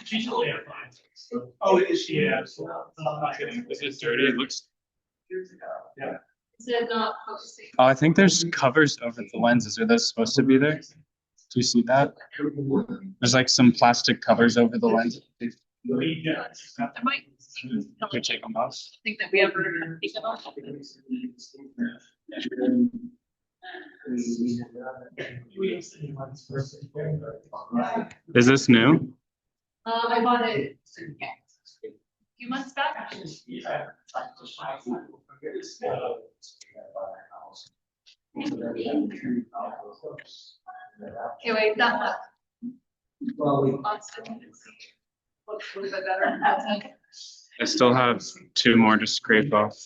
She's totally fine. Oh, is she? Yeah. This is dirty. It looks. Yeah. Is it not focusing? Oh, I think there's covers over the lenses. Are those supposed to be there? Do you see that? There's like some plastic covers over the lens. There might. Can we take them off? Think that we ever take them off. Is this new? I bought it a few months back. Okay, wait, that one. Looks a little bit better. I still have 2 more to scrape off.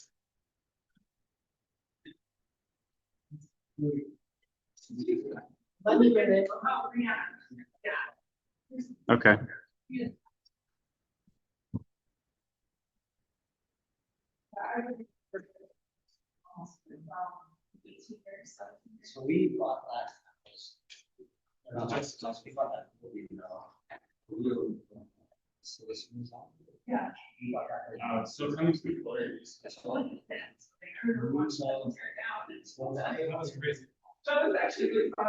Okay. So we bought that house. We bought that movie, so this moves on. Yeah. So coming to people areas. That was crazy. So it was actually really fun.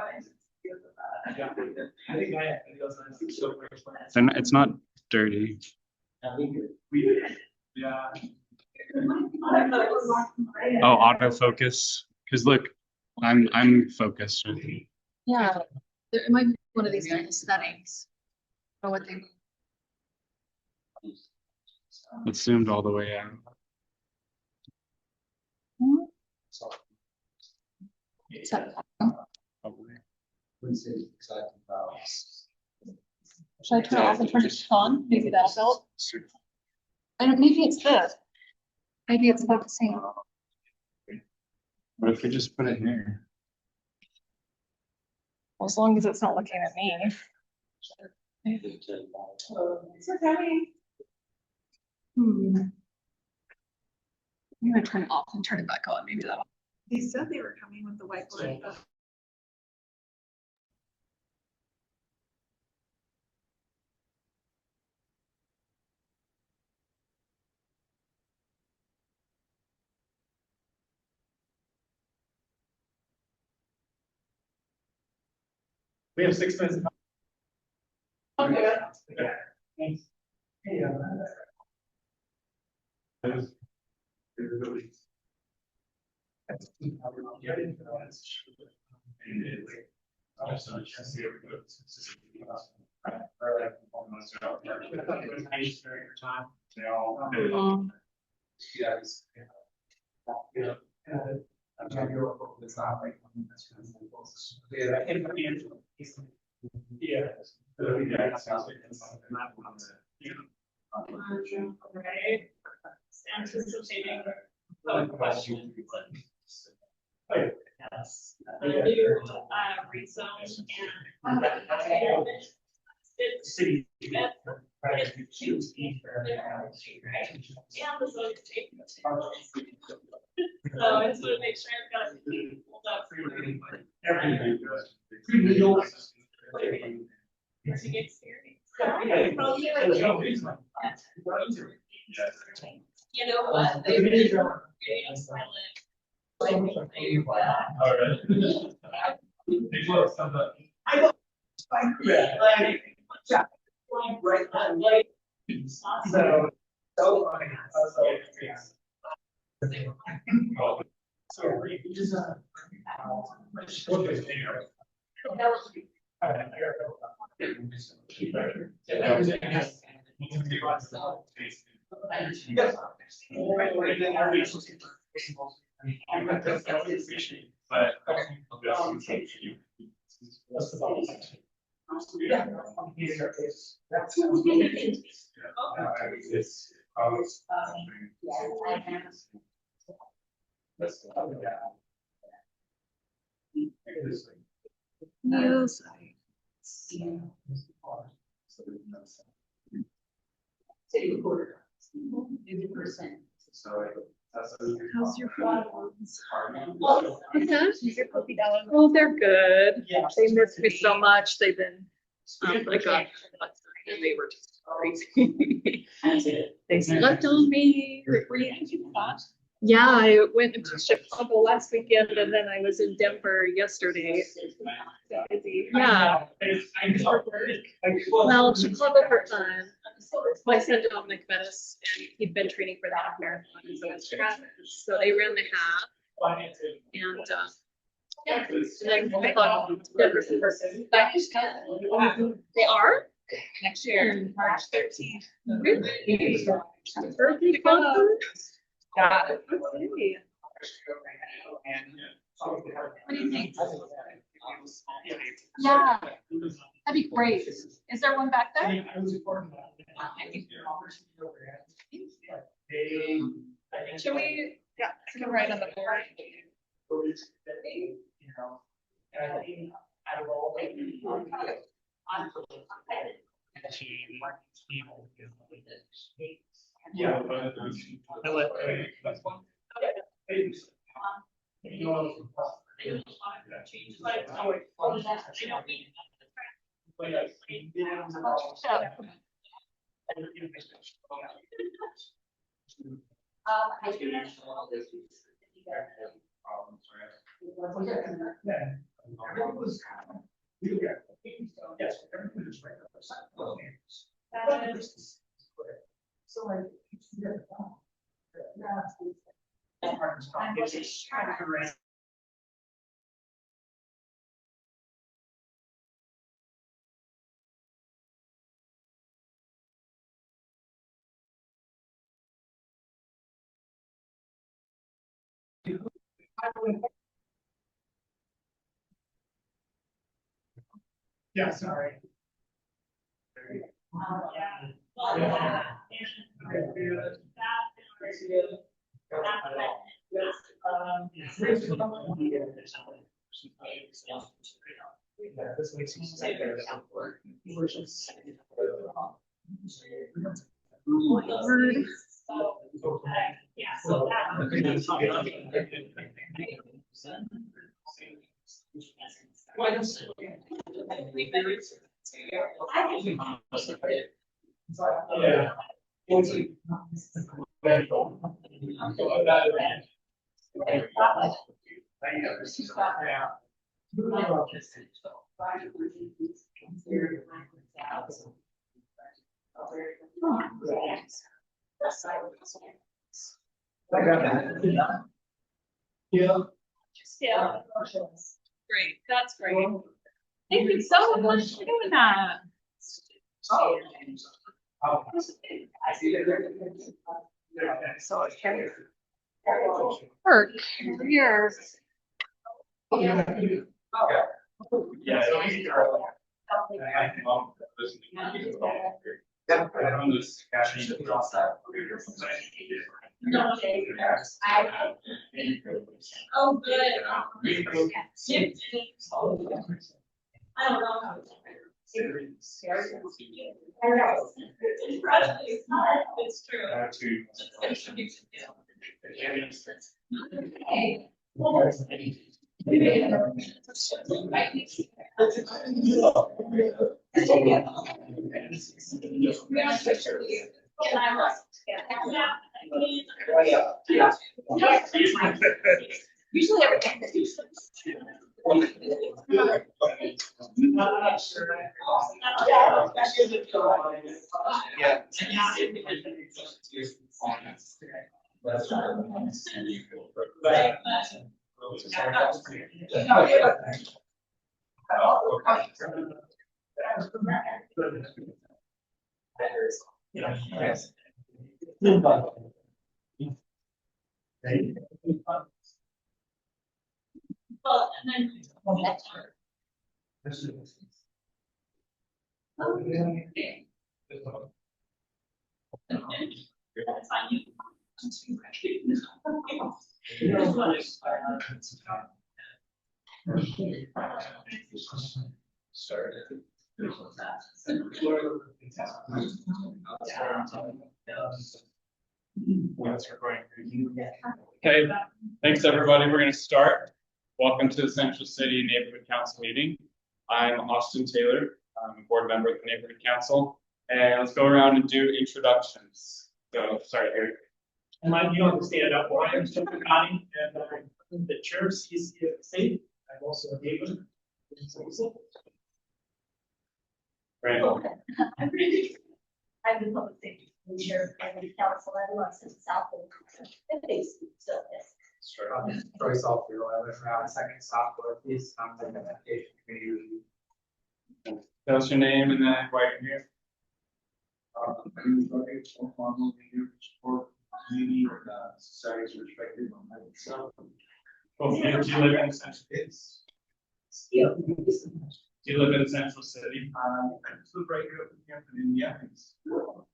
And it's not dirty. Yeah. Oh, autofocus. Because look, I'm focused. Yeah, it might be one of these settings. Or what they. It zoomed all the way out. Probably. Should I turn it off and turn it on? Maybe that'll help. I don't, maybe it's this. Maybe it's focusing. What if we just put it here? Well, as long as it's not looking at me. It's okay. I'm gonna turn it off and turn it back on. Maybe that'll. They said they were coming with the whiteboard. We have 6 minutes. Okay. Yeah. Thanks. Hey, Anticipating question. yes. New rezone and it's City. it's huge, right? And the zone tape. So I just want to make sure I've got it pulled up for Everything. to get experience. You know what? They've been getting silent. Right, like, so funny. So you just Yes. 80%. So How's your dogs? Your puppy dog? Oh, they're good. Yeah. They miss me so much. They've been, like, and they were just crazy. They slept on me. Yeah, I went to Chicago last weekend and then I was in Denver yesterday. Yeah. Well, Chicago for fun. My son Dominic met us and he'd been training for the half marathon. And so was Travis. So they ran the half and, yeah. And then I thought Denver's in person. They are? Next year, March 13th. Really? Birthday concert? Yeah. Okay. What do you think? Yeah, that'd be great. Is there one back there? Should we? Yeah, we can write on the board. Yeah. So like. Yeah, sorry. Yeah. Yeah. Yeah. Great, that's great. Thank you so much for doing that. So it can work here. Oh, good. I don't know. It's true. Usually everything. Well, and then. That's fine. That's recording. Okay, thanks everybody. We're going to start. Welcome to the Central City Neighborhood Council meeting. I'm Austin Taylor. I'm a board member of the Neighborhood Council. And let's go around and do introductions. So, sorry, Eric. And like, you don't have to stand up. Well, I am Jeff Connie, and I'm the chair of CCNC. I'm also a neighbor. Right. I'm really, I'm the public safety chair of the council, I live in South and so yes. Sure. Troy Saltfield, I live around second software, please, I'm the application committee. Tell us your name and then why you're here. I'm sorry, so formal here to support community or society's perspective on that. So, Cool. Do you live in Central? it's Do you live in Central City? I live right here up in Hampton, Indiana. Cool.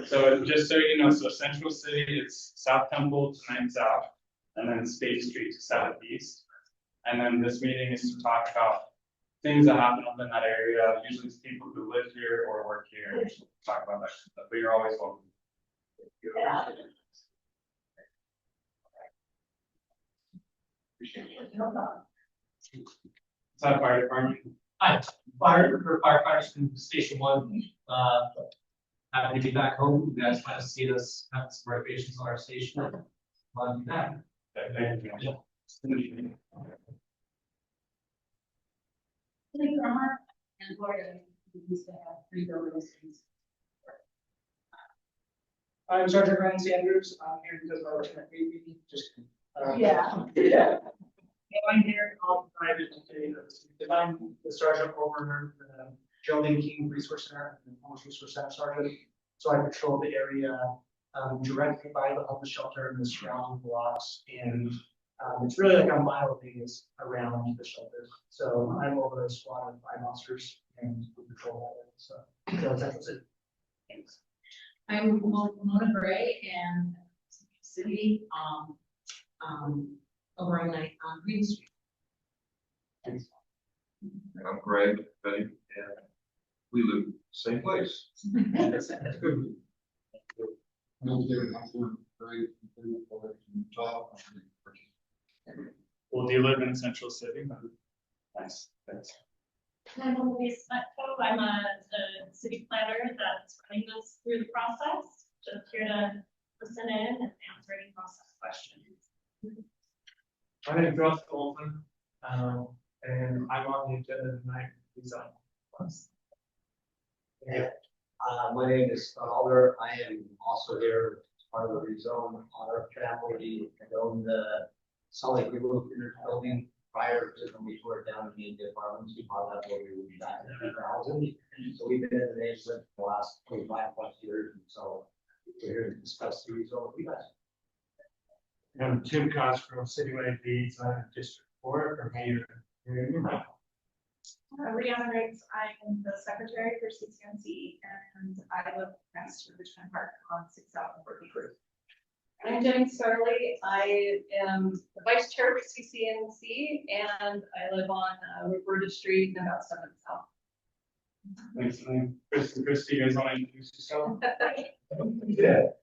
So just so you know, so Central City, it's South Temple to 9 South, and then State Street to Southeast. And then this meeting is to talk about things that happen up in that area. Usually it's people who live here or work here. Talk about that stuff, but you're always welcome. Yeah. Is that fire department? Hi, firefighters from Station 1. Happy to be back home. You guys might have seen us have some renovations on our station. Back. Thank you. And Florida, we used to have 3 buildings. I'm Sergeant Ryan Sanders. I'm here because I was in a baby. Just. Yeah. Yeah. I'm here all private today. I'm the sergeant over the Geraldine King Resource Center and Homeless Resource Center sergeant. So I patrol the area directly by the homeless shelter and the surrounding blocks. And it's really like a mile radius around the shelter. So I'm over a squad of 5 officers and we patrol that area. So that's it. Thanks. I'm Mona Gray and City, over on Green Street. I'm Greg, Betty, and we live same place. Well, do you live in Central City? Nice. Thanks. I'm Louise Smetko. I'm the city planner that's running us through the process. Just here to listen in and answer any process questions. My name is Russ Goldman, and I'm on the agenda tonight. Yeah. My name is Scott Alder. I am also here as part of the Rezone on our family. I own the solid Google building prior to when we tore it down to the apartments. We bought that building we back in 2000. So we've been in the neighborhood for the last 25+ years. And so we're here to discuss the Rezone with you guys. I'm Tim Cosgrove, Citywide Leads, I'm District 4 for Mayor. Rihanna Riggs, I'm the secretary for CCNC and I live next to Richmond Park on 6th Avenue. I'm Jenny Starley. I am the vice chair for CCNC and I live on Roberta Street and about 7th South. Thanks, Chris and Christy, you guys want to introduce yourself? Yeah.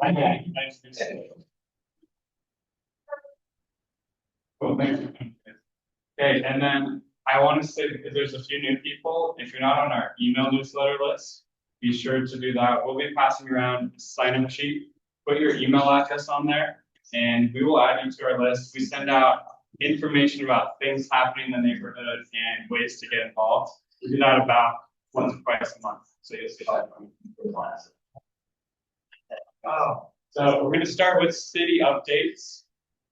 Hi, nice to meet you. Cool, thank you. Okay, and then I want to say, because there's a few new people, if you're not on our email newsletter list, be sure to do that. We'll be passing around a sign-up sheet. Put your email address on there, and we will add you to our list. We send out information about things happening in the neighborhood and ways to get involved. We do that about once or twice a month, so you'll see that from the class. So we're going to start with city updates.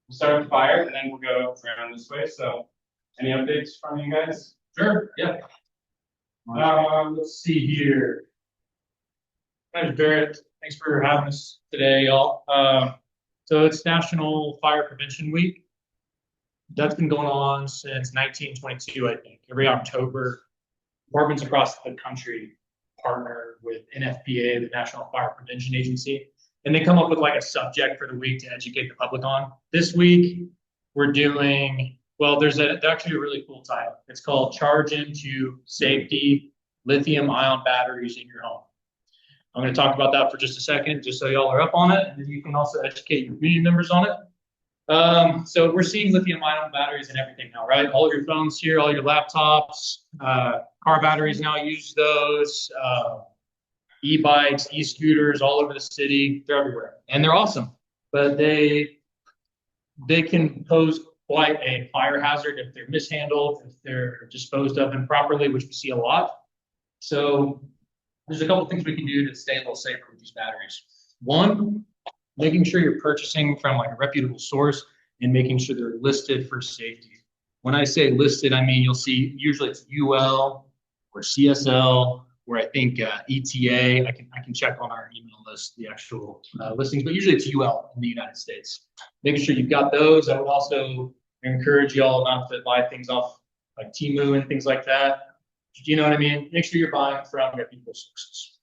We'll start with fire, and then we'll go around this way. So, any updates from you guys? Sure, yeah. Let's see here. Hi, Barrett. Thanks for having us today, y'all. So it's National Fire Prevention Week. That's been going on since 1922, I think. Every October, departments across the country partner with NFPA, the National Fire Prevention Agency, and they come up with like a subject for the week to educate the public on. This week, we're doing, well, there's actually a really cool title. It's called Charge Into Safety Lithium-Ion Batteries in Your Home. I'm going to talk about that for just a second, just so y'all are up on it, and then you can also educate your community members on it. So we're seeing lithium-ion batteries in everything now, right? All of your phones here, all your laptops, car batteries now use those, e-bikes, e-scooters all over the city. They're everywhere, and they're awesome, but they can pose quite a fire hazard if they're mishandled, if they're disposed of improperly, which we see a lot. So there's a couple things we can do to stay a little safer with these batteries. One, making sure you're purchasing from like a reputable source and making sure they're listed for safety. When I say listed, I mean you'll see usually it's UL or CSL or I think ETA. I can check on our email list the actual listings, but usually it's UL in the United States. Make sure you've got those. I would also encourage y'all not to buy things off like Temu and things like that. Do you know what I mean? Make sure you're buying from reputable sources.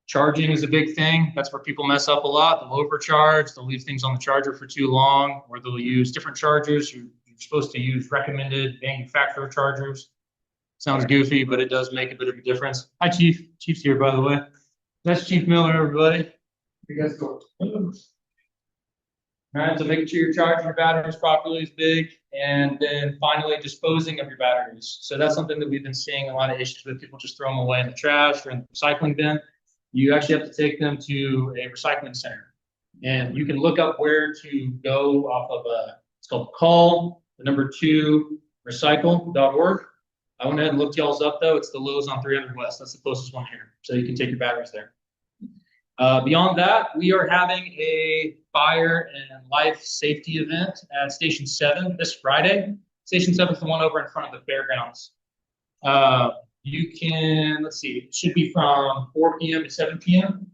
Charging is a big thing. That's where people mess up a lot. They'll overcharge, they'll leave things on the charger for too long, or they'll use different chargers. You're supposed to use recommended manufacturer chargers. Sounds goofy, but it does make a bit of a difference. Hi, Chief. Chief's here, by the way. That's Chief Miller, everybody. You guys go. All right, so making sure you're charging your batteries properly is big. And then finally, disposing of your batteries. So that's something that we've been seeing a lot of issues with. People just throw them away in the trash or in the recycling bin. You actually have to take them to a recycling center. And you can look up where to go off of it's called call, the number 2, recycle.org. I went ahead and looked y'all's up though. It's the Lowe's on 300 West. That's the closest one here. So you can take your batteries there. Beyond that, we are having a fire and life safety event at Station 7 this Friday. Station 7 is the one over in front of the fairgrounds. You can, let's see, it should be from 4 p.m. to 7 p.m.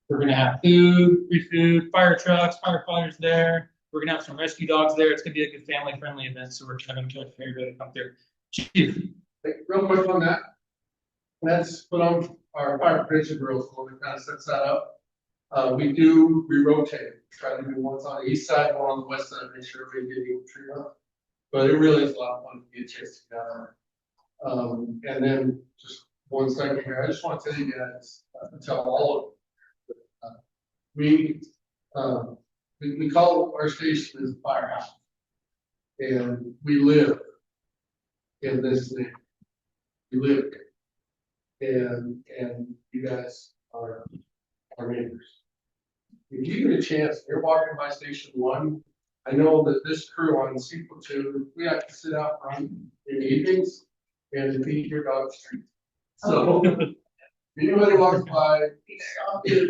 We're going to have food, free food, fire trucks, firefighters there. We're going to have some rescue dogs there. It's going to be a good family-friendly event, so we're trying to encourage everybody to come through. Chief. Real quick on that. That's put on our fire prevention drills, when we kind of sets that up. We rotate, try to do ones on the east side, one on the west side, make sure we get equal treatment. But it really is a lot of fun to get a chance to get out there. And then just 1 second here, I just want to tell you guys, tell all of you, we call our station as a firehouse, and we live in this thing. We live here, and you guys are our neighbors. If you get a chance, you're walking by Station 1. I know that this crew on Sequel 2, we have to sit out front in the evenings and feed your dog treat. So if anybody walks by,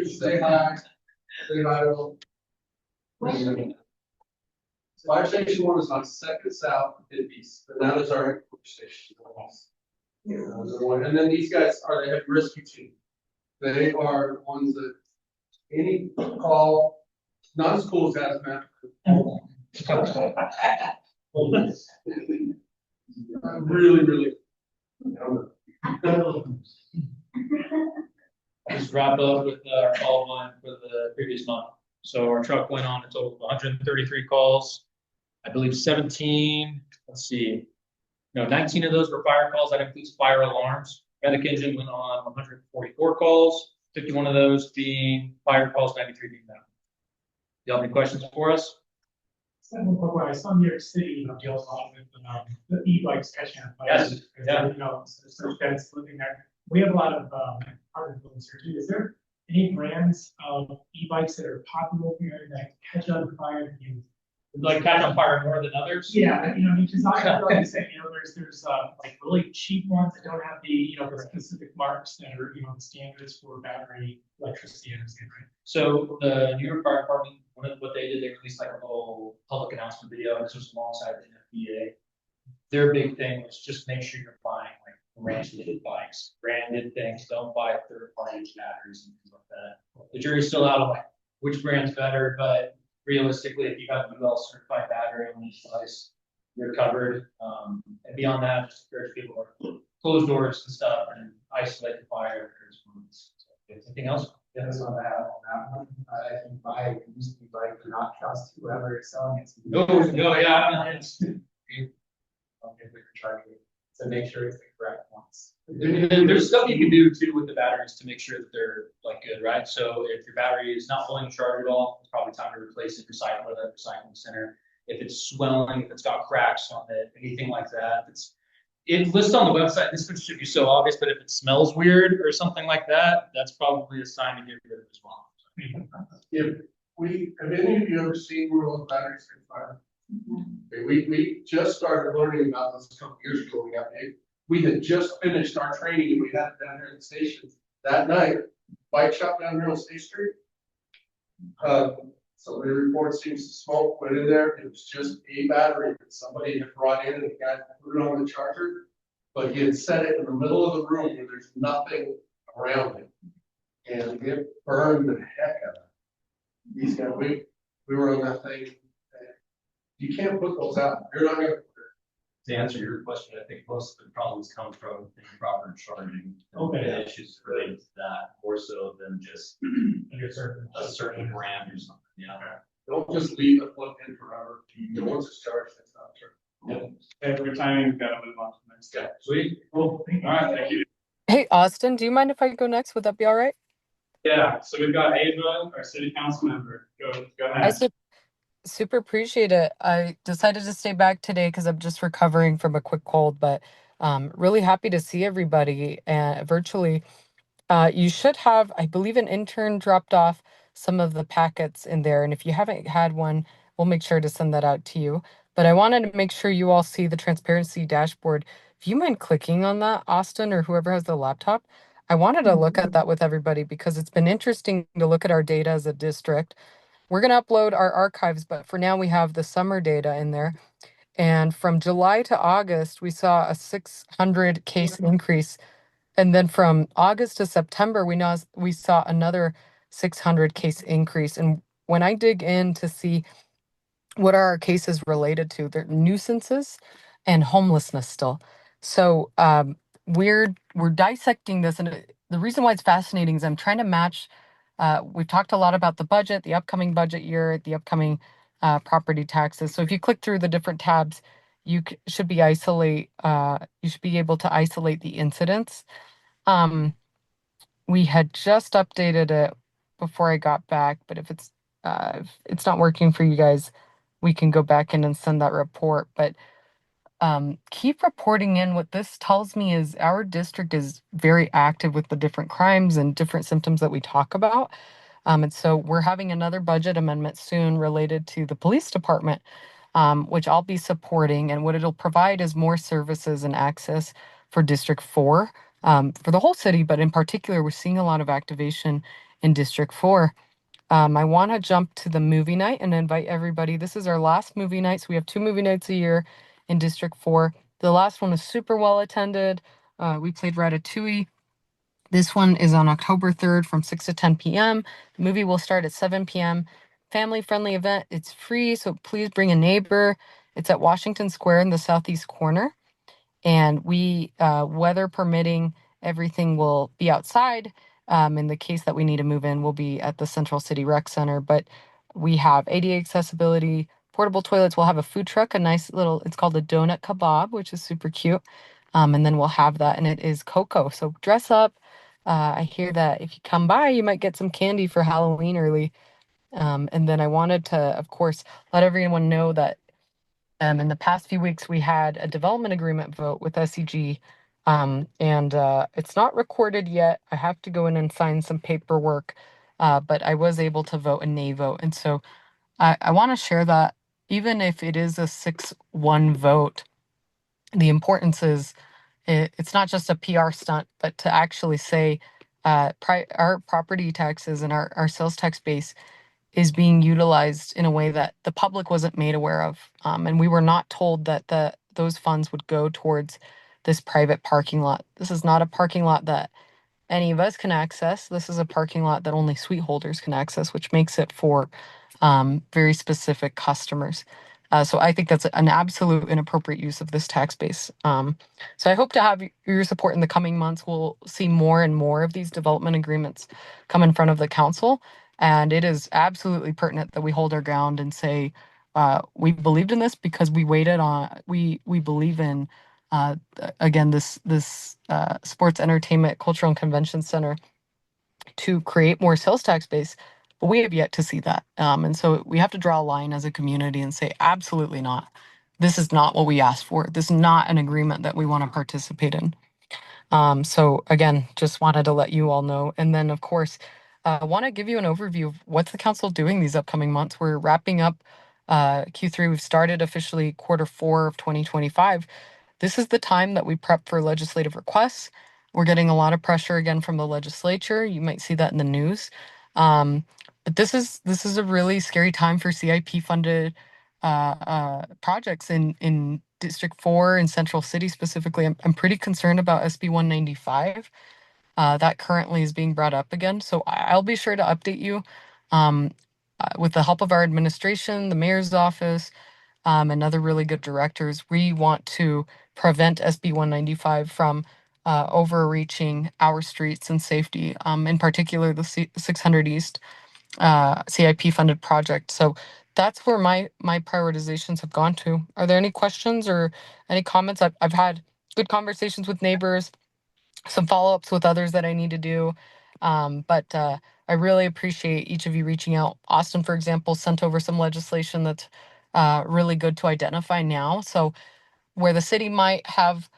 say hi, say hi to them. Fire Station 1 is on 2nd South, 5th East, and that is our headquarters station. And then these guys are the heavy rescue team. They are the ones that any call, not as cool as hazmat. Really. Just wrap up with our call line for the previous month. So our truck went on a total of 133 calls. I believe 19 of those were fire calls. That includes fire alarms. Medic engine went on 144 calls, 51 of those being fire calls, 93 being down. Do you have any questions for us? I saw New York City, deals a lot with the e-bikes catching on fire. Yes, yeah. So that's living there. We have a lot of apartment buildings here too. Is there any brands of e-bikes that are popular here that catch on fire? That you Like catch on fire more than others? Yeah, because I feel like you said, there's like really cheap ones that don't have the the specific marks that are the standards for battery electricity and everything, right? So the New York Fire Department, what they did, they released like a little public announcement video. This was alongside the FDA. Their big thing was just make sure you're buying like branded bikes, branded things. Don't buy third-party batteries and things like that. The jury's still out on like which brand's better, but realistically, if you have a UL certified battery on each device, you're covered. And beyond that, just encourage people to close doors and stuff and isolate the fire. Anything else? Yes, on that one. I think buy used e-bike, do not trust whoever is selling it. Yeah. I'll give it a try to make sure it's the correct ones. There's stuff you can do too with the batteries to make sure that they're like good, right? So if your battery is not holding charge at all, it's probably time to replace it, recycle it at the recycling center. If it's swelling, if it's got cracks on it, anything like that, it lists on the website, this should be so obvious, but if it smells weird or something like that, that's probably a sign to get rid of it as well. Have any of you ever seen where those batteries can fire? Okay, we just started learning about this a couple years ago. We had just finished our training and we had it down here at the station that night. Bike shop down here on State Street. Somebody reported seeing some smoke, went in there. It was just a battery that somebody had brought in and the guy put it on the charger, but he had set it in the middle of the room where there's nothing around it. And it burned the heck out of it. These guys, we were on that thing. You can't put those out. You're not gonna. To answer your question, I think most of the problems come from improper charging. Okay. Issues related to that more so than just a certain brand or something, yeah. Don't just leave it plugged in forever. Once it's charged, it's not charged. Okay, for timing, we've got to move on to the next guy. Sweet. Cool. All right, thank you. Hey, Austin, do you mind if I go next? Would that be all right? Yeah, so we've got Ava, our city council member. Go I ahead. super appreciate it. I decided to stay back today because I'm just recovering from a quick cold, but really happy to see everybody virtually. You should have, I believe, an intern dropped off some of the packets in there. And if you haven't had one, we'll make sure to send that out to you. But I wanted to make sure you all see the transparency dashboard. If you mind clicking on that, Austin, or whoever has the laptop, I wanted to look at that with everybody because it's been interesting to look at our data as a district. We're going to upload our archives, but for now we have the summer data in there. And from July to August, we saw a 600 case increase. And then from August to September, we saw another 600 case increase. And when I dig in to see what are our cases related to, they're nuisances and homelessness still. So we're dissecting this, and the reason why it's fascinating is I'm trying to match. We've talked a lot about the budget, the upcoming budget year, the upcoming property taxes. So if you click through the different tabs, should be you should be able to isolate the incidents. We had just updated it before I got back, but if it's not working for you guys, we can go back in and send that report. But keep reporting in. What this tells me is our district is very active with the different crimes and different symptoms that we talk about. And so we're having another budget amendment soon related to the police department, which I'll be supporting. And what it'll provide is more services and access for District 4, for the whole city, but in particular, we're seeing a lot of activation in District 4. I want to jump to the movie night and invite everybody. This is our last movie night. So we have 2 movie nights a year in District 4. The last one was super well attended. We played Ratatouille. This one is on October 3rd from 6 to 10 p.m. The movie will start at 7 p.m. Family-friendly event. It's free, so please bring a neighbor. It's at Washington Square in the southeast corner. And we, weather permitting, everything will be outside. In the case that we need to move in, we'll be at the Central City Rec Center. But we have ADA accessibility, portable toilets. We'll have a food truck, a nice little, it's called a donut kebab, which is super cute. And then we'll have that, and it is Coco. So dress up. I hear that if you come by, you might get some candy for Halloween early. And then I wanted to, of course, let everyone know that in the past few weeks, we had a development agreement vote with SEG, and it's not recorded yet. I have to go in and sign some paperwork, but I was able to vote a nay vote. And so I want to share that even if it is a 6-1 vote, the importance is it's not just a PR stunt, but to actually say our property taxes and our sales tax base is being utilized in a way that the public wasn't made aware of. And we were not told that those funds would go towards this private parking lot. This is not a parking lot that any of us can access. This is a parking lot that only suite holders can access, which makes it for very specific customers. So I think that's an absolute inappropriate use of this tax base. So I hope to have your support in the coming months. We'll see more and more of these development agreements come in front of the council. And it is absolutely pertinent that we hold our ground and say, we believed in this because we waited on, we believe in again, this sports entertainment, cultural and convention center to create more sales tax base, but we have yet to see that. And so we have to draw a line as a community and say, absolutely not. This is not what we asked for. This is not an agreement that we want to participate in. So again, just wanted to let you all know. And then of course, I want to give you an overview of what's the council doing these upcoming months. We're wrapping up Q3. We've started officially Q4 of 2025. This is the time that we prep for legislative requests. We're getting a lot of pressure again from the legislature. You might see that in the news. But this is a really scary time for CIP funded projects in District 4 in Central City specifically. I'm pretty concerned about SB 195. That currently is being brought up again. So I'll be sure to update you with the help of our administration, the mayor's office, and other really good directors. We want to prevent SB 195 from overreaching our streets and safety, in particular the 600 East CIP funded project. So that's where my prioritizations have gone to. Are there any questions or any comments? I've had good conversations with neighbors, some follow-ups with others that I need to do. But I really appreciate each of you reaching out. Austin, for example, sent over some legislation that's really good to identify now. So where the city might have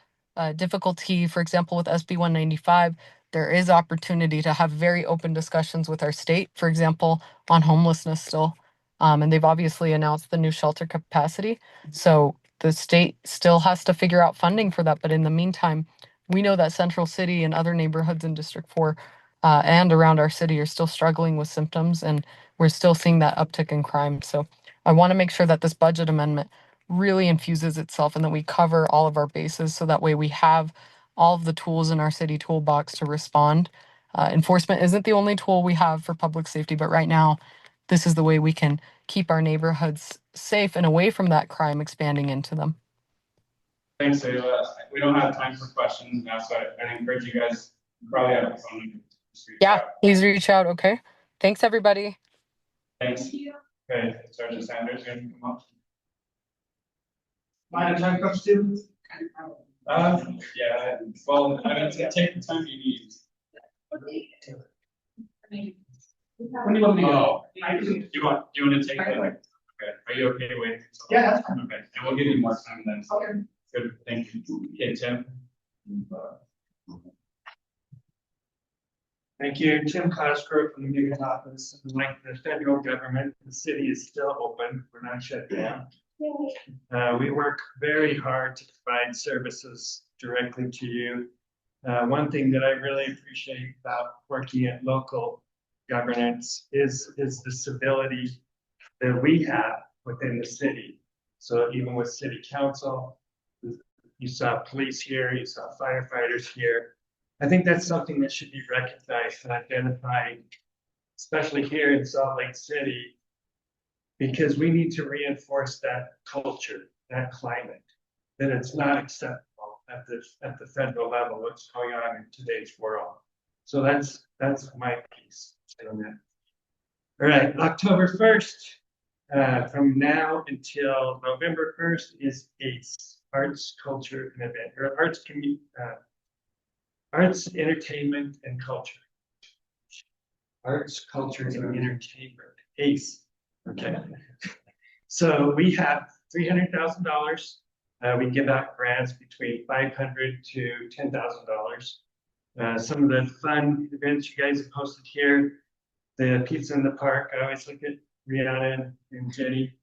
difficulty, for example, with SB 195, there is opportunity to have very open discussions with our state, for example, on homelessness still. And they've obviously announced the new shelter capacity. So the state still has to figure out funding for that. But in the meantime, we know that Central City and other neighborhoods in District 4 and around our city are still struggling with symptoms, and we're still seeing that uptick in crime. So I want to make sure that this budget amendment really infuses itself and that we cover all of our bases so that way we have all of the tools in our city toolbox to respond. Enforcement isn't the only tool we have for public safety, but right now, this is the way we can keep our neighborhoods safe and away from that crime expanding into them. Thanks, Ayla. We don't have time for questions now, so I encourage you guys, probably have a phone. Yeah, please reach out. Okay. Thanks, everybody. Thanks. Okay, Sergeant Sanders, you can come up. Mind if time comes to? Yeah, well, I mean, take the time you need. When do you want me to go? Do you want to take it? Okay, are you okay waiting? Yeah, that's fine. Okay, and we'll give you more time then. Okay. Good, thank you. Okay, Tim. Thank you, Tim Cosgrove from the Mayor's Office. Like the federal government, the city is still open. We're not shut down. We work very hard to provide services directly to you. One thing that I really appreciate about working at local governance is the civility that we have within the city. So even with city council, you saw police here, you saw firefighters here. I think that's something that should be recognized and identified, especially here in Salt Lake City, because we need to reinforce that culture, that climate, that it's not acceptable at the federal level, what's going on in today's world. So that's my piece on that. All right, October 1st, from now until November 1st is ACE, Arts, Culture, and Event, or Arts, Entertainment, and Culture. Arts, Culture, and Entertainment, ACE. Okay. So we have $300,000. We give out grants between $500 to $10,000. Some of the fun events you guys have posted here, the Pizza in the Park. I always look at Rihanna and Jenny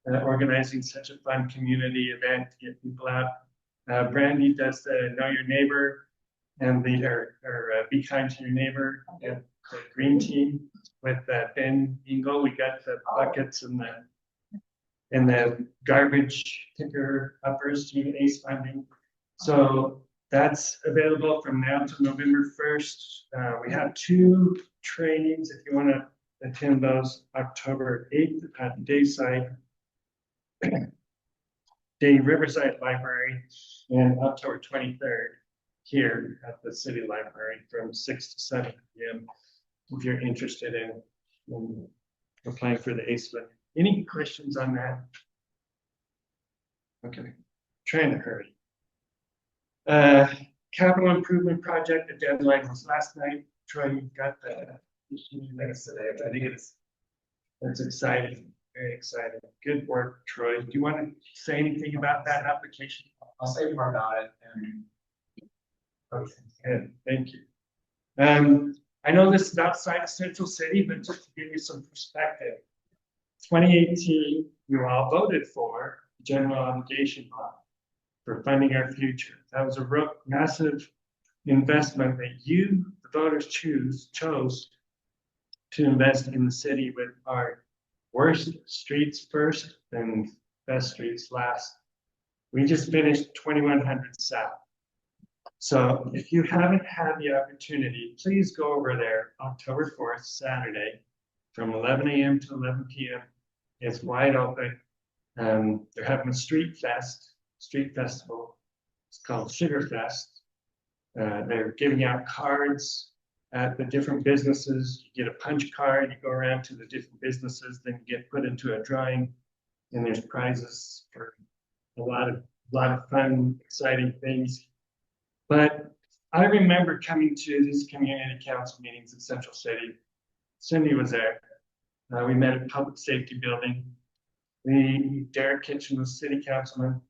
organizing such a fun community event to get people out. Brandy does the Know Your Neighbor and Be Kind to Your Neighbor, and the Green Team with Ben Engel. We got the buckets and the garbage picker uppers to ACE funding. So that's available from now to November 1st. We have 2 trainings if you want to attend those. October 8th at Dayside, Day Riverside Library, and October 23rd here at the City Library from 6 to 7 p.m. if you're interested in applying for the ACE fund. Any questions on that? Okay, trying to hurry. Capital improvement project, the deadline was last night. Troy, you got the minutes today. I think that's exciting, very exciting. Good work, Troy. Do you want to say anything about that application? I'll say more about it and. Okay, good, thank you. I know this is outside of Central City, but just to give you some perspective. 2018, you all voted for the general obligation bond for funding our future. That was a real massive investment that you, the voters, chose to invest in the city with our worst streets first and best streets last. We just finished 2100 South. So if you haven't had the opportunity, please go over there October 4th, Saturday, from 11 a.m. to 11 p.m. It's wide open. They're having a street festival. It's called Sugar Fest. They're giving out cards at the different businesses. You get a punch card, you go around to the different businesses, then you get put into a drawing, and there's prizes for a lot of fun, exciting things. But I remember coming to these community council meetings in Central City. Cindy was there. We met at Public Safety Building. Derek Kitchen was city councilman.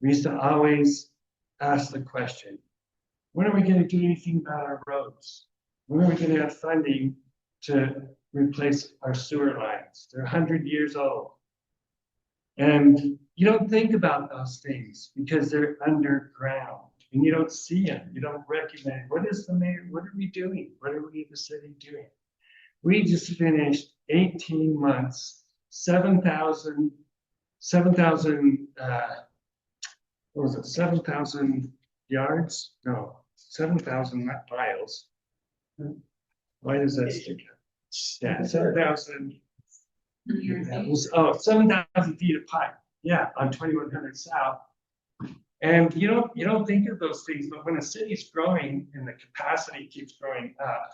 We used to always ask the question, when are we going to do anything about our roads? When are we going to have funding to replace our sewer lines? They're 100 years old. And you don't think about those things because they're underground and you don't see them. You don't recognize, what is the mayor, what are we doing? What are we in the city doing? We just finished 18 months, 7,000, what was it, 7,000 yards? No, 7,000 miles. Why does that stick out? Yeah, 7,000. 7,000 feet of pipe. Yeah, on 2100 South. And you don't think of those things, but when a city's growing and the capacity keeps growing up,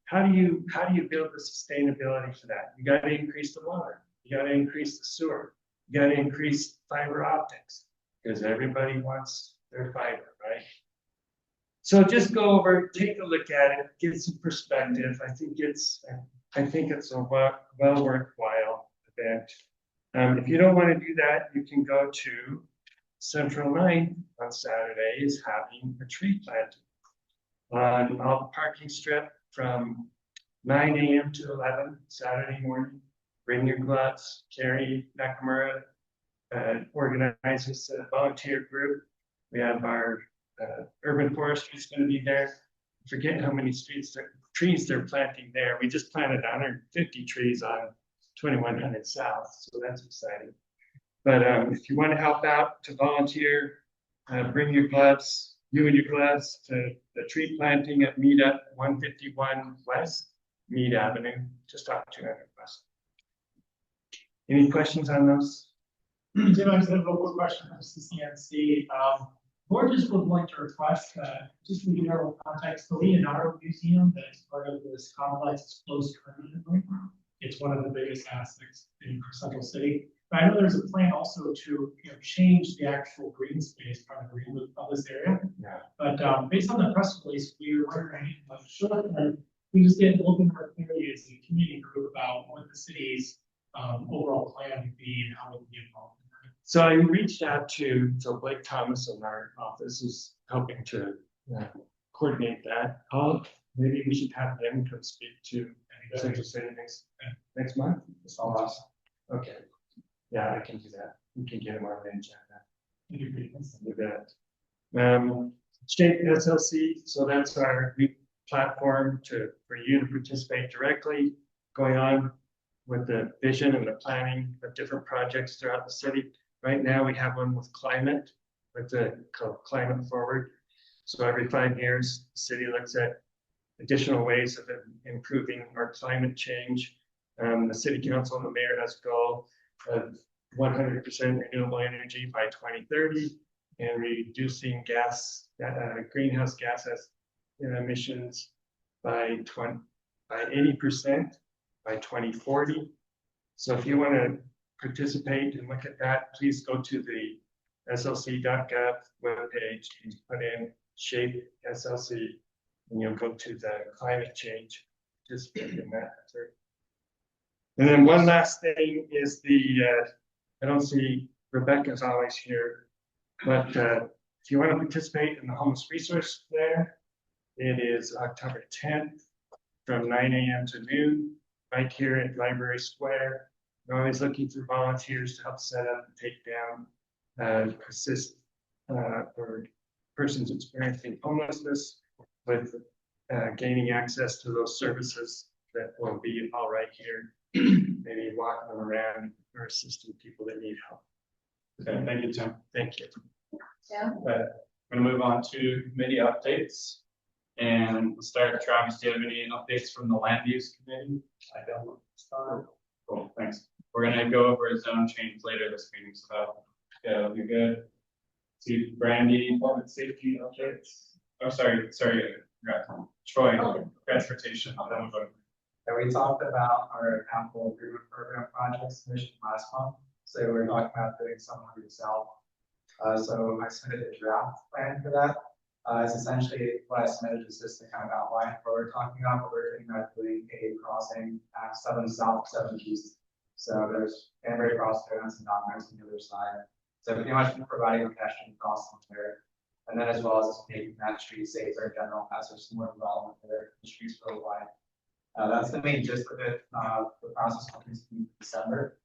how do you build the sustainability for that? You got to increase the water. You got to increase the sewer. You got to increase fiber optics because everybody wants their fiber, right? So just go over, take a look at it, get some perspective. I think it's a well worthwhile event. If you don't want to do that, you can go to Central 9 on Saturday is having a tree planting on all the parking strip from 9 a.m. to 11 Saturday morning. Bring your gloves. Carrie Nakamura organizes a volunteer group. We have our urban forestry is going to be there. Forget how many trees they're planting there. We just planted 150 trees on 2100 South, so that's exciting. But if you want to help out to volunteer, bring your gloves, you and your gloves to the tree planting at Meetup 151 West Mead Avenue, just off 200 West. Any questions on those? Jim, I just have a real quick question from CCNC. Board just would like to request just to give general context, the Leonardo Museum that is part of this complex is closed permanently. It's one of the biggest assets in Central City. But I know there's a plan also to change the actual green space, kind of green loop of this area. Yeah. But based on the press release, we were wondering, we just get a little bit more clarity as a community group about what the city's overall plan would be and how it would be involved. So I reached out to Blake Thomas in our office is helping to coordinate that. Maybe we should have him come speak to Central City next month. That's awesome. Okay. Yeah, I can do that. We can get him on the agenda. Do that. Shape SLC. So that's our new platform for you to participate directly, going on with the vision and the planning of different projects throughout the city. Right now, we have one with climate, called Climate Forward. So every 5 years, the city looks at additional ways of improving our climate change. The city council and the mayor has a goal of 100% renewable energy by 2030 and reducing greenhouse gas emissions by 80% by 2040. So if you want to participate and look at that, please go to the slc.gov webpage, you put in shape SLC, and you'll go to the climate change, just in that. And then one last thing is I don't see Rebecca's always here, but if you want to participate in the homeless resource fair, it is October 10th from 9 a.m. to noon, right here at Library Square. We're always looking for volunteers to help set up and take down, assist or persons experiencing homelessness with gaining access to those services that will be all right here. Maybe walking them around or assisting people that need help. Okay, thank you, Tim. Thank you. Yeah. I'm gonna move on to committee updates. And we'll start, Travis, do you have any updates from the land use committee? I don't. Cool, thanks. We're gonna go over a zone change later this meeting, so that'll be good. See, Brandy, public safety updates. Oh, sorry, Troy, transportation. And we talked about our capital improvement program projects finished last month. So we're talking about doing some on yourself. So I submitted a draft plan for that. It's essentially what I submitted is just to kind of outline what we're talking about, but we're thinking about doing a crossing at 7 South, 7 East. So there's Canterbury Cross there and some documents on the other side. So pretty much providing a pedestrian crossing there. And then as well as just making that street safer in general, as there's more development there, the streets go wide. That's the main gist of it. The process will continue in December.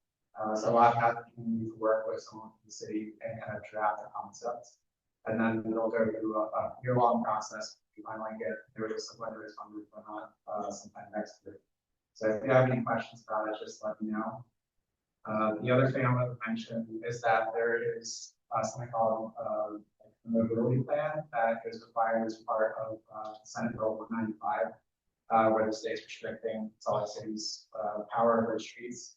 So I've had the community to work with someone from the city and kind of draft the concepts. And then it'll go through a year-long process. We finally get there is whether it's funded or not sometime next year. So if you have any questions about it, just let me know. The other thing I want to mention is that there is something called a mobility plan that is required as part of Senate Bill 195. Where the state's restricting Salt Lake City's power over the streets.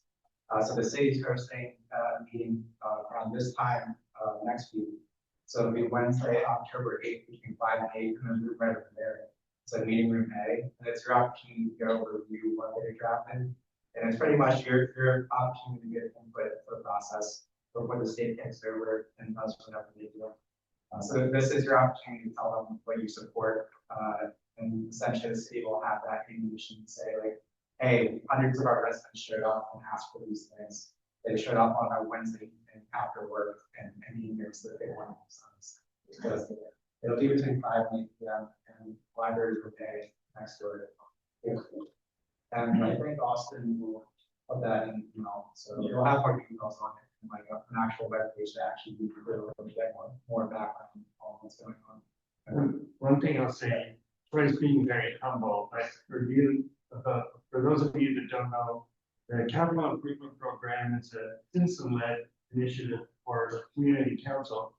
So the city's hosting a meeting around this time next week. So it'll be Wednesday, October 8th, between 5 and 8, and then right over there. It's a meeting room A, and it's your opportunity to go review what they drafted. And it's pretty much your opportunity to get input for the process for what the state takes over and does whatever they do. So this is your opportunity to tell them what you support. And essentially the city will have that ammunition to say like, hey, hundreds of our residents showed up and asked for these things. They showed up on a Wednesday evening after work and emails that they wanted themselves. Because it'll be between 5 and 8 p.m. and libraries will pay next door. And I think Austin will put that in, so you'll have more details on it, and like an actual web page to actually be clear to get more background on what's going on. One thing I'll say, Troy's being very humble, but for those of you that don't know, the Capital Improvement Program is a citizen-led initiative for community council,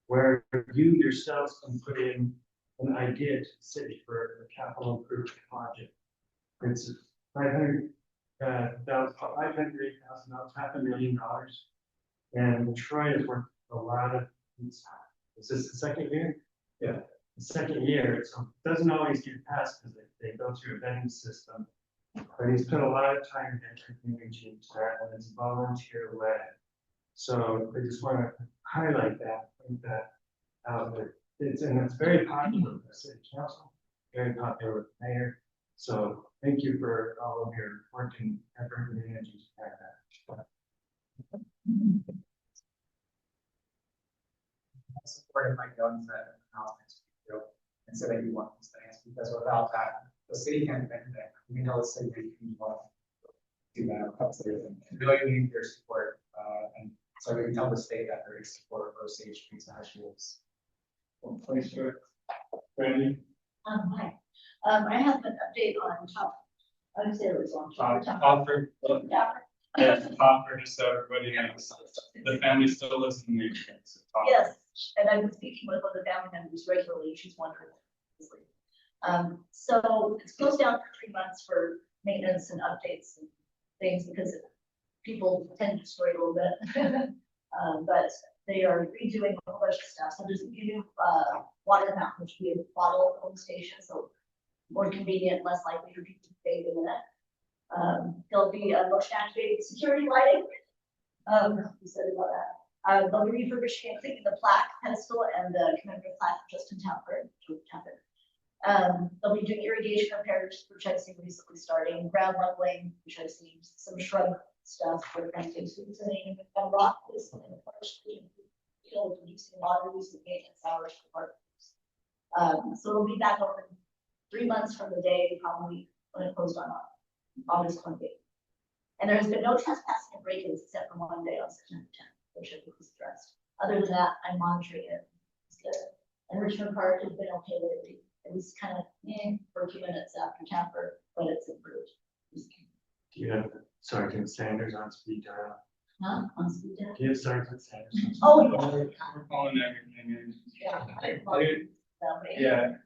where you yourselves can put in an idea to the city for a capital improvement project. It's $500,000, $508,000, $500,000, and Troy has worked a lot of. Is this the second year? Yeah. The second year, so it doesn't always get passed because they go through a vetting system. But he's put a lot of time into community that, and it's volunteer led. So I just want to highlight that, point that out there. It's very popular with the city council, very popular with the mayor. So thank you for all of your work and effort and energy to have that. I supported my guns that and so that you want these things, because without that, the city can't do anything. We know the city can do that. Really need your support, and so we can tell the state that there is support for safe streets and issues. Please, sure. Brandy? Hi. I have an update on I would say it was on Offer. Yeah. Yes, offer just so everybody knows. The family still lives in the. Yes, and I've been speaking with one of the family members regularly. She's wonderful. So it's closed down for 3 months for maintenance and updates and things because people tend to destroy it a little bit. But they are redoing a whole bunch of stuff. So there's a new water fountain, which will be a bottle home station. So more convenient, less likely for people to bathe in it. There'll be a motion activated security lighting. We said about that. They'll be refurbishing, including the plaque pedestal and the commemorative plaque for Justin Temper. They'll be doing irrigation repairs, which I've seen recently starting, ground leveling, which I've seen, some shrub stuff for planting, seasoning, and rock this in the first field, reducing water use and maintenance hours for partners. So it'll be back open 3 months from the day, probably when it closed on August 28th. And there has been no trespassing and break-ins except for one day on September 10th, which I think was addressed. Other than that, I'm monitoring it. It's good. And Richmond Park has been okay lately. It was kind of for a few minutes after Tamper, but it's improved. Do you have Sergeant Sanders on speed dial? Huh? On speed dial? Do you have Sergeant Sanders? Oh, We're calling everything in. yeah. Yeah.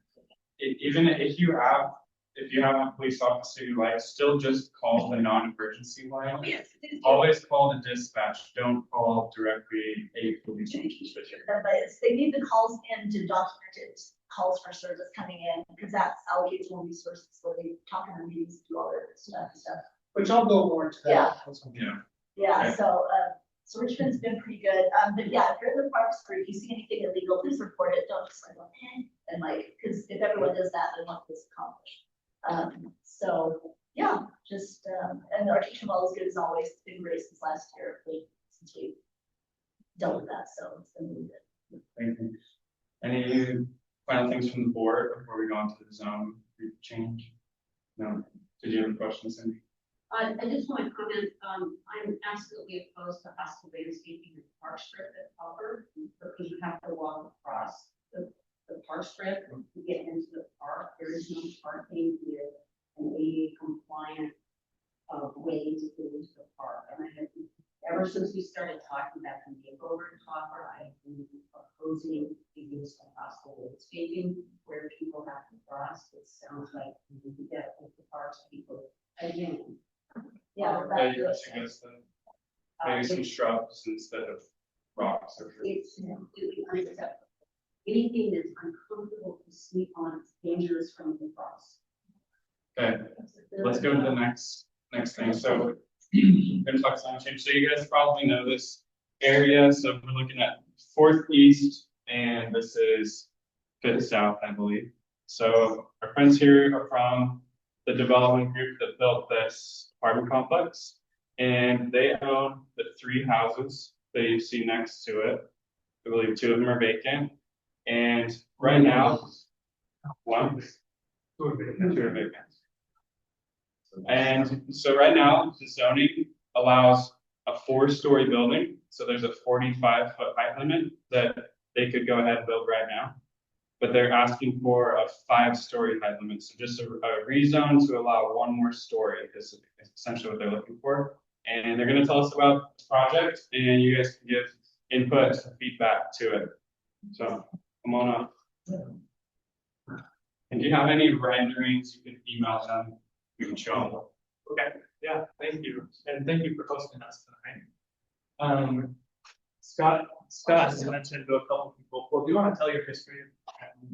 Even if you have a police officer who still just call the non-emergency line. Oh, yes. Always call the dispatch, don't call directly a police officer. But they need the calls in to document it, calls for service coming in, because that's allocates more resources, so they talk in the meetings, do all their stuff. Which I'll go more into that. Yeah. Yeah, so Richmond's been pretty good, but yeah, if you're in the parks or if you see anything illegal, please report it, don't just and because if everyone does that, then what is accomplished. So yeah, just and our teaching model is good as always. It's been great since last year, since we dealt with that. So it's been really good. Thank you. Any final things from the board before we go on to the zone change? No. Did you have a question, Cindy? I just want to comment, I'm absolutely opposed to hostile landscaping in the park strip at Upper, because you have to walk across the park strip to get into the park. There is no parking with an ADA compliant way to get into the park. And I have, ever since we started talking about the makeover in Hopper, I've been opposing the use of hostile landscaping where people have to cross. It sounds like we need to get with the parks people again. Yeah, You suggest maybe some shrubs instead of rocks or fruit. It's completely unacceptable. Anything that's uncomfortable to sleep on is dangerous from the cross. Okay, let's go to the next thing. So we're gonna talk zone change. So you guys probably know this area. So we're looking at 4th East, and this is 5th South, I believe. So our friends here are from the development group that built this apartment complex, and they own the 3 houses that you see next to it. I believe 2 of them are vacant, and right now, 1, 2 are vacant. And so right now, the zoning allows a 4-story building, so there's a 45-foot height limit that they could go ahead and build right now. But they're asking for a 5-story height limit. So just a rezone to allow 1 more story is essentially what they're looking for. And they're going to tell us about the project, and you guys can give input and feedback to it. So come on up. And do you have any renderings? You can email them. We can show them. Okay, yeah, thank you. And thank you for hosting us tonight. Scott has mentioned to a couple people. Well, do you want to tell your history?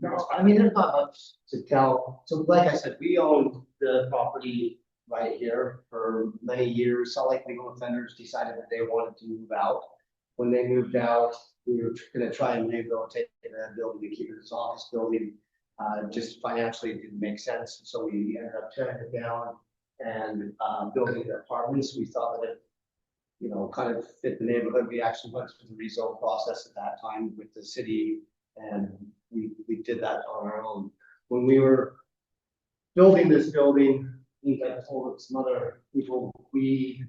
No, I mean, there's not much to tell. So like I said, we owned the property right here for many years. Salt Lake Legal Defenders decided that they wanted to move out. When they moved out, we were going to try and rehabilitate the building to keep it as office building. Just financially it didn't make sense. So we ended up tearing it down and building the apartments. We thought that it, kind of fit the neighborhood. We actually went through the rezone process at that time with the city, and we did that on our own. When we were building this building, I think I told some other people, we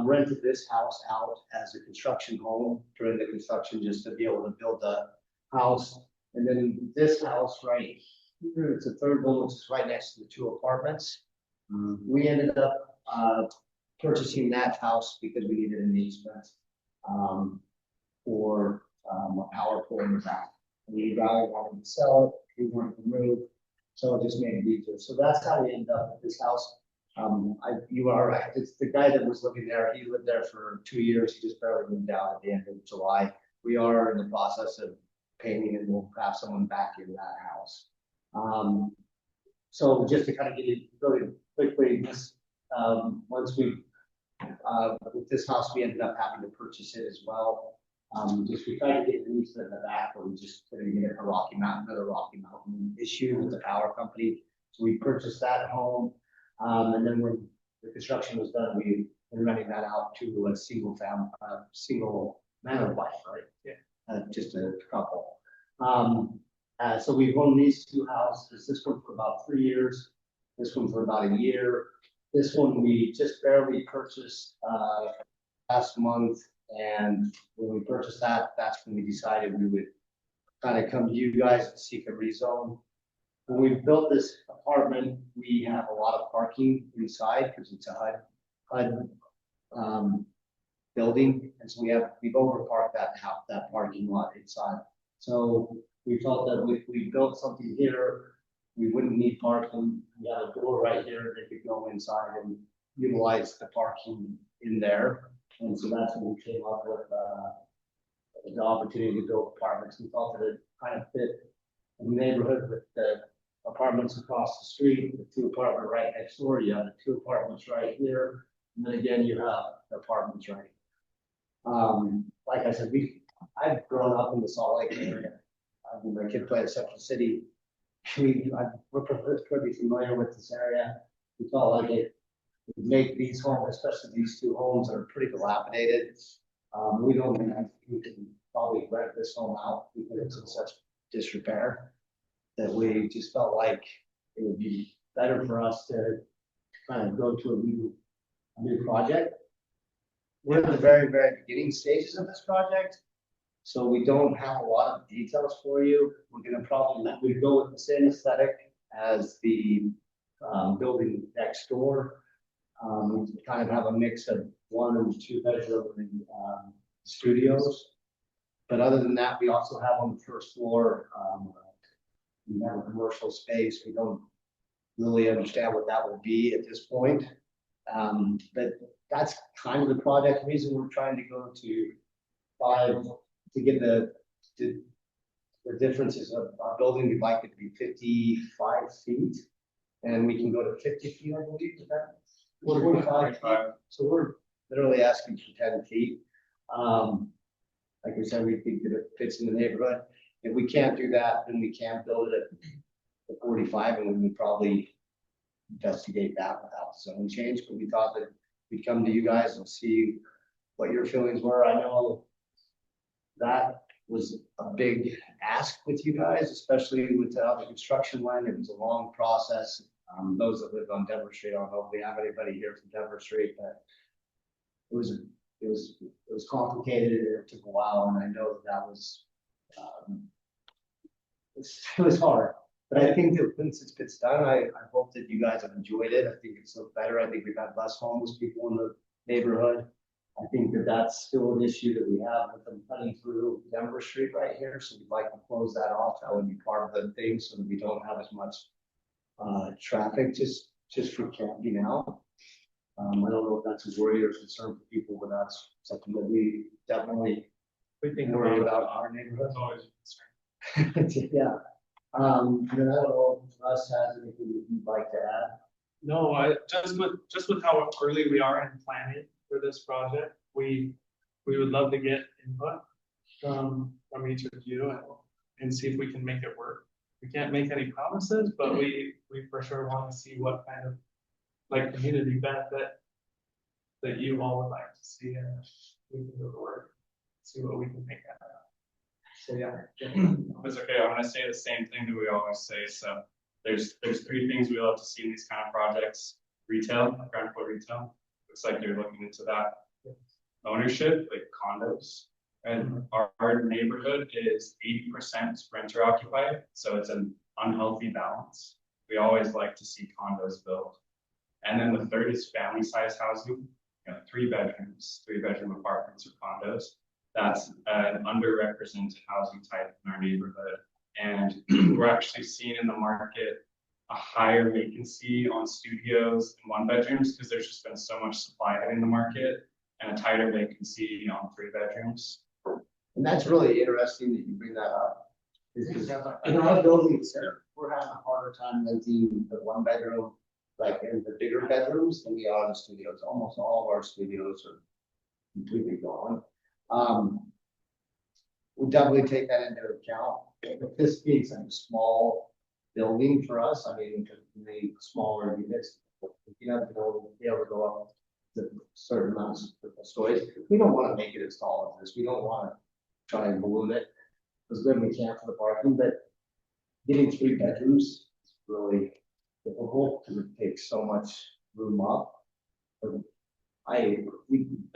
rented this house out as a construction home during the construction just to be able to build the house. And then this house right here, it's a 3rd one, which is right next to the 2 apartments. We ended up purchasing that house because we needed an easement for a power pole in the back. We rather wanted to sell it, we wanted to move, so it just made it easier. So that's how we ended up at this house. You are right. It's the guy that was living there. He lived there for 2 years. He just barely moved out at the end of July. We are in the process of painting, and we'll have someone back in that house. So just to kind of give you really quickly, this once we with this house, we ended up having to purchase it as well. Just we tried to get the lease in the back, but we just couldn't get it for another Rocky Mountain issue with the power company. So we purchased that home. And then when the construction was done, we've been renting that out to a single man and wife, right? Yeah. Just a couple. So we've owned these two houses, this one for about 3 years, this one for about a year. This one we just barely purchased last month, and when we purchased that, that's when we decided we would kind of come to you guys and seek a rezone. When we built this apartment, we have a lot of parking inside because it's a HUD building, and so we've overparked that parking lot inside. So we felt that if we built something here, we wouldn't need parking. We have a door right here, they could go inside and utilize the parking in there. And so that's when we came up with the opportunity to build apartments. We thought that it kind of fit the neighborhood with the apartments across the street, the 2 apartments right next door. You have the 2 apartments right here, and then again you have the apartments right. Like I said, I've grown up in the Salt Lake area. My kid played at Central City. We're pretty familiar with this area. We felt like it would make these homes, especially these 2 homes, that are pretty dilapidated. We don't think we can probably rent this home out because it's in such disrepair that we just felt like it would be better for us to kind of go to a new project. We're in the very, very beginning stages of this project, so we don't have a lot of details for you. We're gonna probably go with the same aesthetic as the building next door. We kind of have a mix of 1 and 2 bedroom studios. But other than that, we also have on the first floor, we have a commercial space. We don't really understand what that will be at this point. But that's kind of the project reason we're trying to go to 5 to get the differences of our building. We'd like it to be 55 feet, and we can go to 50 feet, I believe. Is that 45 feet? So we're literally asking for 10 feet. Like we said, we think that it fits in the neighborhood. If we can't do that, then we can build it at 45, and we would probably investigate that without zone change. But we thought that we'd come to you guys and see what your feelings were. I know that was a big ask with you guys, especially with how the construction went. It was a long process. Those that lived on Denver Street, I don't know if we have anybody here from Denver Street, but it was complicated. It took a while, and I know that was it was hard. But I think that once it's done, I hope that you guys have enjoyed it. I think it's looked better. I think we've had less homeless people in the neighborhood. I think that that's still an issue that we have with them cutting through Denver Street right here. So we'd like to close that off. That would be part of the thing, so that we don't have as much traffic just for camping out. I don't know if that's a worry or concern for people, but that's something that we definitely worry about our neighborhood. Always a concern. Yeah. Then I don't know if Russ has anything that you'd like to add. No, just with how early we are in planning for this project, we would love to get input from each of you and see if we can make it work. We can't make any promises, but we for sure want to see what kind of like community benefit that you all would like to see, and we can go to work, see what we can make out of it. So yeah. It's okay. I'm gonna say the same thing that we always say. So there's 3 things we love to see in these kind of projects: retail, ground floor retail. Looks like you're looking into that. Ownership, like condos. And our neighborhood is 80% renter occupied, so it's an unhealthy balance. We always like to see condos built. And then the third is family size housing, 3 bedrooms, 3-bedroom apartments or condos. That's an underrepresented housing type in our neighborhood. And we're actually seeing in the market a higher vacancy on studios and 1-bedrooms because there's just been so much supply hitting the market, and a tighter vacancy on 3 bedrooms. And that's really interesting that you bring that up. Because in our buildings, we're having a harder time renting the 1-bedroom, like in the bigger bedrooms, than we are in the studios. Almost all of our studios are completely gone. we'll definitely take that into account. If this being such a small building for us, I mean, the smaller units, you know, to be able to go up to certain amounts of stories. We don't want to make it as tall as this. We don't want to try and balloon it as good as we can for the parking, but getting 3 bedrooms is really difficult because it takes so much room up. I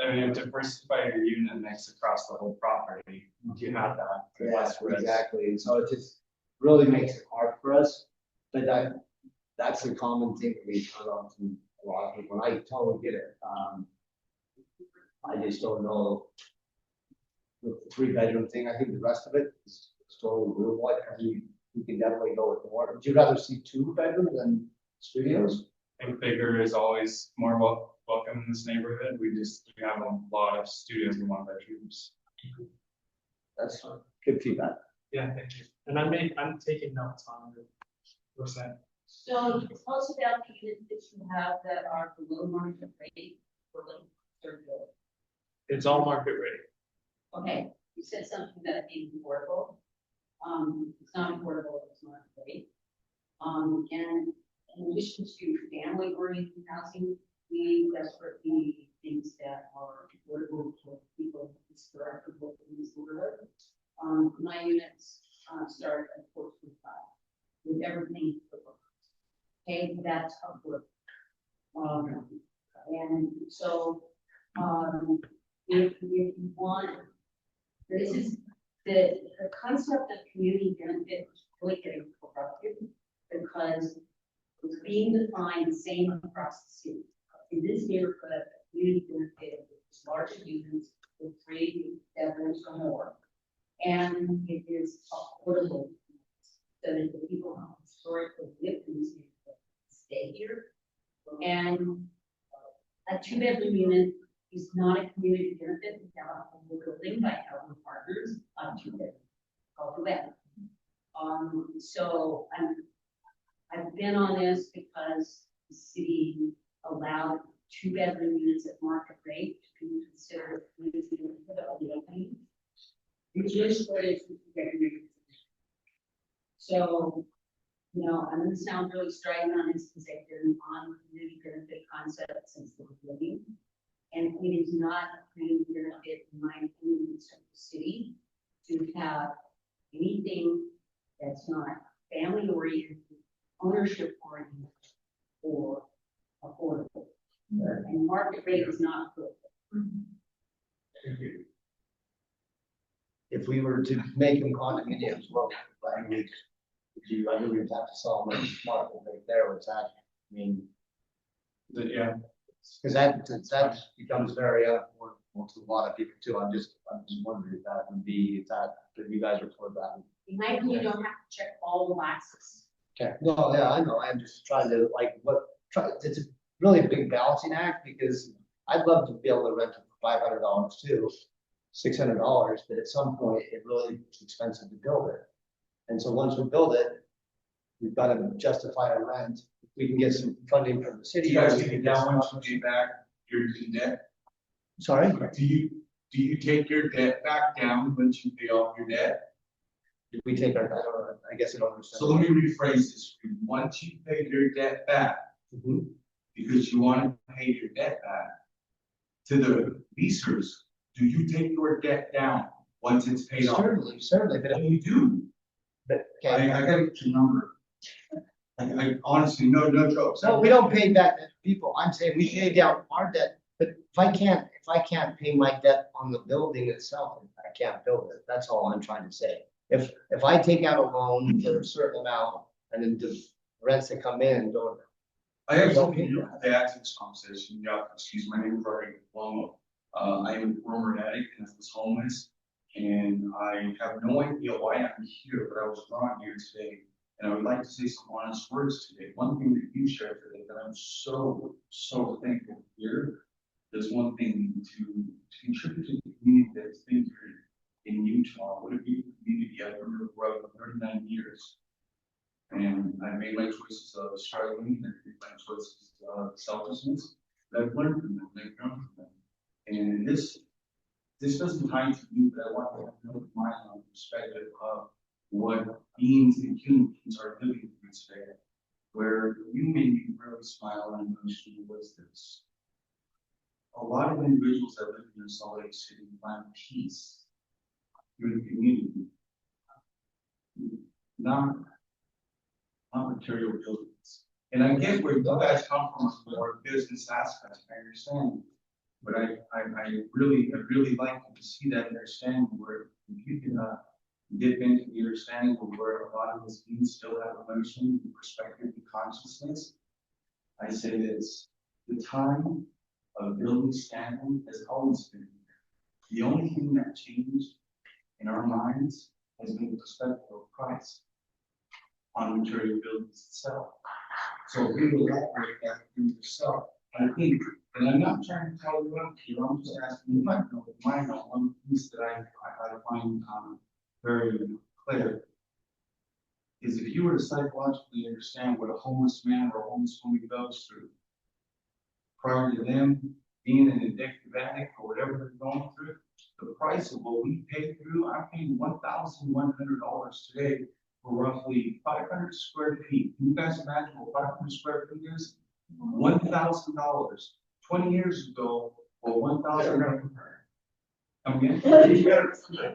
mean, diversify your unit mix across the whole property. You have that. Yes, exactly. And so it just really makes it hard for us. But that's a common thing that we turn on to a lot of people. And I totally get it. I just don't know with the 3-bedroom thing. I think the rest of it is totally doable. I think we can definitely go with more. Would you rather see 2 bedrooms than studios? I think bigger is always more welcome in this neighborhood. We have a lot of studios in 1-bedrooms. That's good feedback. Yeah, thank you. And I'm taking notes on the percent. So tell us about the units that you have that are below market rate for the third building. It's all market rate. Okay, you said something about being affordable. It's not affordable, it's market rate. And in addition to family-oriented housing, we desperately need things that are affordable for people historically in this neighborhood. My units start at 425 with everything. Okay, that's affordable. And so if you want, this is the concept of community benefit is really getting corrupted because it's being defined the same across the city. In this neighborhood, community benefit is larger units with 3 bedrooms or more. And it is affordable so that the people who historically live in this neighborhood stay here. And a 2-bedroom unit is not a community benefit without a whole building by our partners on 2 bedrooms. Called the web. So I've been on this because the city allowed 2-bedroom units at market rate to be considered community benefit of the opening. Usually what is 2-bedroom units. So, you know, I'm gonna sound really strident on this because I've been on community benefit concept since the beginning. And it is not a community benefit in my opinion in the city to have anything that's not family oriented, ownership oriented, or affordable. And market rate is not affordable. If we were to make them condominiums, well, I mean, we would have to sell them market rate there, what's that? I mean, Yeah. because that becomes very affordable to a lot of people too. I'm just wondering if that would be, if you guys are for that. In my opinion, you don't have to check all the boxes. Okay, no, yeah, I know, I'm just trying to it's a really a big balancing act because I'd love to be able to rent it for $500 too, $600, but at some point it really is expensive to build it. And so once we build it, we've got to justify our rent. If we can get some funding from the city. You guys take it down once you pay back your debt? Sorry? Do you take your debt back down once you pay off your debt? If we take our, I guess I don't understand. So let me rephrase this. Once you pay your debt back, because you want to pay your debt back to the leasers, do you take your debt down once it's paid off? Certainly, but you do. But okay. I gotta get your number. I honestly, no jokes. No, we don't pay back people. I'm saying we pay down our debt, but if I can't pay my debt on the building itself, I can't build it. That's all I'm trying to say. If I take out a loan for a certain amount and then the rents that come in don't. I actually have to add to this conversation. Yeah, excuse my name is Rory Lomo. I am a former addict and I was homeless, and I have no idea why I'm here, but I was brought here today. And I would like to say some honest words today. One thing that you shared today that I'm so thankful to hear. There's one thing to contribute to the community that's been here in Utah. What a beautiful community. I've been here for 39 years. And I made my choices of struggling, and I made my choices of selflessness. But I've learned from them, I've grown from them. And in this this doesn't tie to you, but I want to know my perspective of what beings and human beings are living through today. Where you made me really smile and emotional was this. A lot of individuals that live in Salt Lake City find peace through the community, not material buildings. And I get where you guys come from, more business aspects, I understand. But I really like to see that understanding where you can dip into the understanding of where a lot of us beings still have emotion, and perspective, and consciousness. I say this: the time of building standing has always been here. The only thing that changed in our minds has been the perspective of Christ on material buildings itself. So if we will operate that in yourself, I think, and I'm not trying to tell you what here, I'm just asking you, might know one piece that I find very clear is if you were to psychologically understand what a homeless man or a homeless woman goes through prior to them being an addictive addict or whatever they're going through, the price of what we pay through, I'm paying $1,100 today for roughly 500 square feet. Can you guys imagine what 500 square feet is? $1,000. 20 years ago, for 1,000. Come again?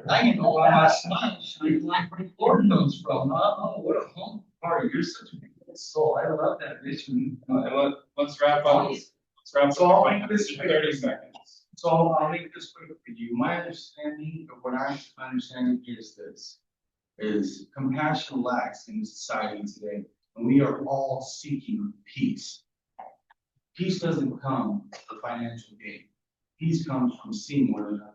I can know why my smile shines like where Lord comes from. Oh, what a home party! You're such a good soul. I love that vision. Let's wrap up. Let's wrap up. So I'll make this 30 seconds. So I'll make this quick for you. My understanding of what I'm understanding is this: is compassion lacks in society today, and we are all seeking peace. Peace doesn't come for financial gain. Peace comes from seeing one another.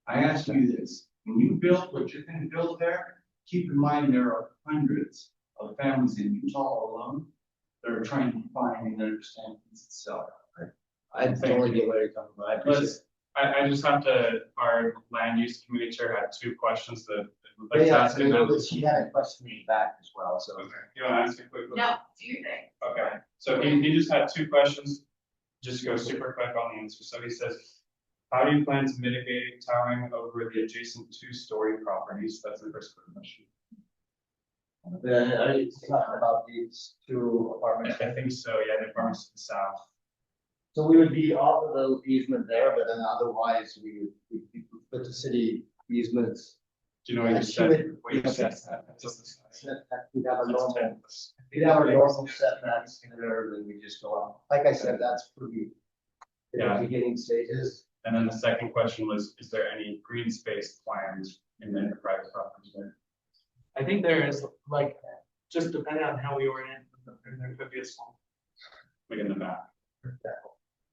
I ask you this: when you build what you're going to build there, keep in mind there are hundreds of families in Utah alone that are trying to find and understand peace itself. I totally get what you're talking about. I appreciate it. I just have to, our land use committee chair had 2 questions that would like to Yeah, ask. she had a question back as well, so. Okay, you want to ask me quickly? No, do your thing. Okay, so he just had 2 questions, just to go super quick on the answer. So he says, how do you plan to mitigate towering over the adjacent 2-story properties? That's the first question. Are you talking about these 2 apartments? I think so, yeah, the apartments to the south. So we would be off of the easement there, but then otherwise we put the city easements. Do you know what you said? What you said? We'd have our normal setbacks there, then we just go out. Like I said, that's pretty in the beginning stages. And then the second question was, is there any green space plans in the enterprise properties there? I think there is, like, just depending on how we orient, there could be a small. Like in the back?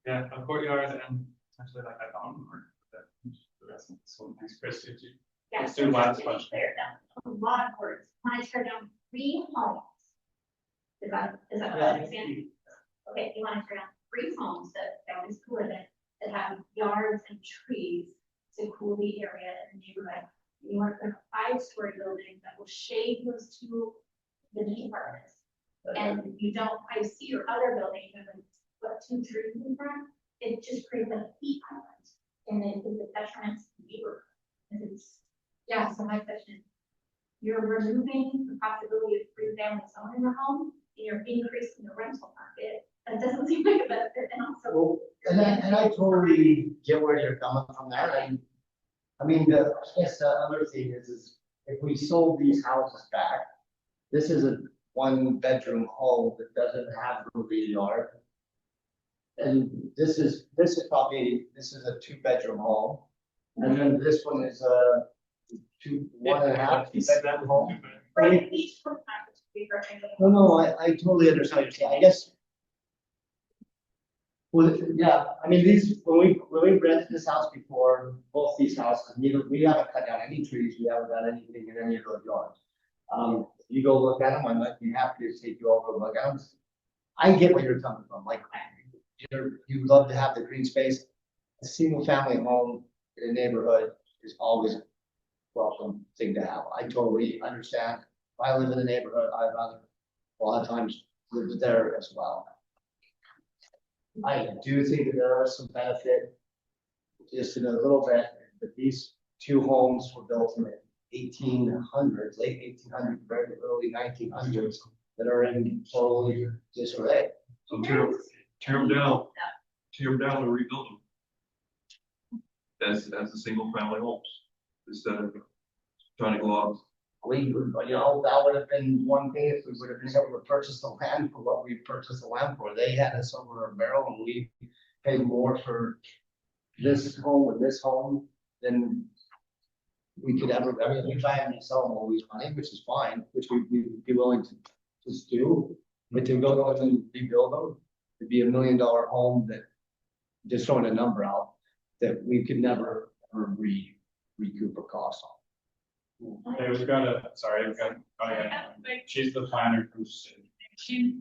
Yeah, a courtyard and essentially like a or so thanks, Chris. Did you? Yeah, Let's so do last just to be question. clear, that's a lot of words. When I tear down 3 homes. Is that what I understand? Okay, you want to tear down 3 homes that families could live in, that have yards and trees to cool the area in the neighborhood. You want to put a 5-story building that will shade those 2 living apartments. And you don't, I see your other building, you have like, 2 trees in front, it just creates a heat island. And then it's a detriment to the neighborhood. And it's, yeah, so my question is, you're removing the possibility of 3-family owning a home, and you're increasing the rental market. That doesn't seem like a benefit, and also. Well, and I totally get where you're coming from there, and I mean, I guess the other thing is if we sold these houses back, this is a 1-bedroom home that doesn't have really a yard. And this is a 2-bedroom home, and then this one is a 1.5-bedroom home. Right, each one has to be for. No, I totally understand what you're saying. I guess. Well, yeah, I mean, when we rented this house before, both these houses, we haven't cut down any trees, we haven't done anything in any of those yards. You go look at them, I might be happy to take you over and look at them. I get where you're coming from, like, you love to have the green space. A 1-family home in a neighborhood is always a welcome thing to have. I totally understand. If I live in a neighborhood, I'd rather a lot of times live there as well. I do think that there is some benefit, just in a little bit, that these two homes were built in the 1800s, late 1800s, very early 1900s, that are in totally disarray. So tear them down and rebuild them. As a single family homes, instead of trying to go out. We would, that would have been one thing if we would have been able to purchase the land for what we purchased the land for. They had us over a barrel and we paid more for this home with this home than we could ever, I mean, we try and sell them all we money, which is fine, which we'd be willing to just do. But to go and rebuild them, it'd be $1 million home that, just throwing a number out, that we could never ever recoup a cost on. Okay, we've got oh yeah, she's the planner from the city. She's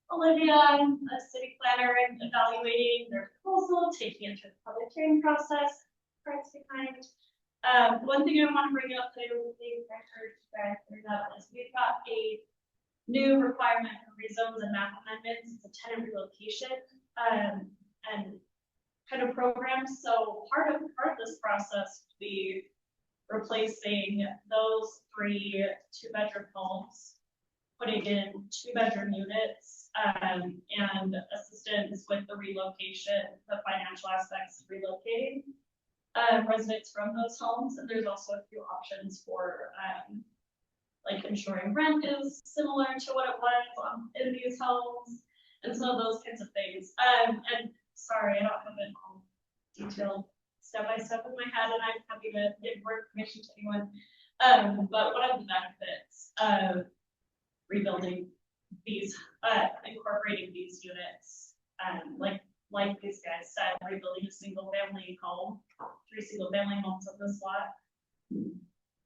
Olivia, I'm a city planner and evaluating their proposal, taking it through the public hearing process. Behind. One thing I want to bring up today with the is we've got a new requirement for rezones and map amendments. It's a tenant relocation and kind of program. So part of this process would be replacing those 3 2-bedroom homes, putting in 2-bedroom units, and assistance with the relocation, the financial aspects of relocating residents from those homes. And there's also a few options for like ensuring rent is similar to what it was in these homes, and some of those kinds of things. And sorry, I don't have it all detailed step by step in my head, and I'm happy to give more information to anyone. But one of the benefits of rebuilding these, incorporating these units, like these guys said, rebuilding a single family home, 3 single family homes on this lot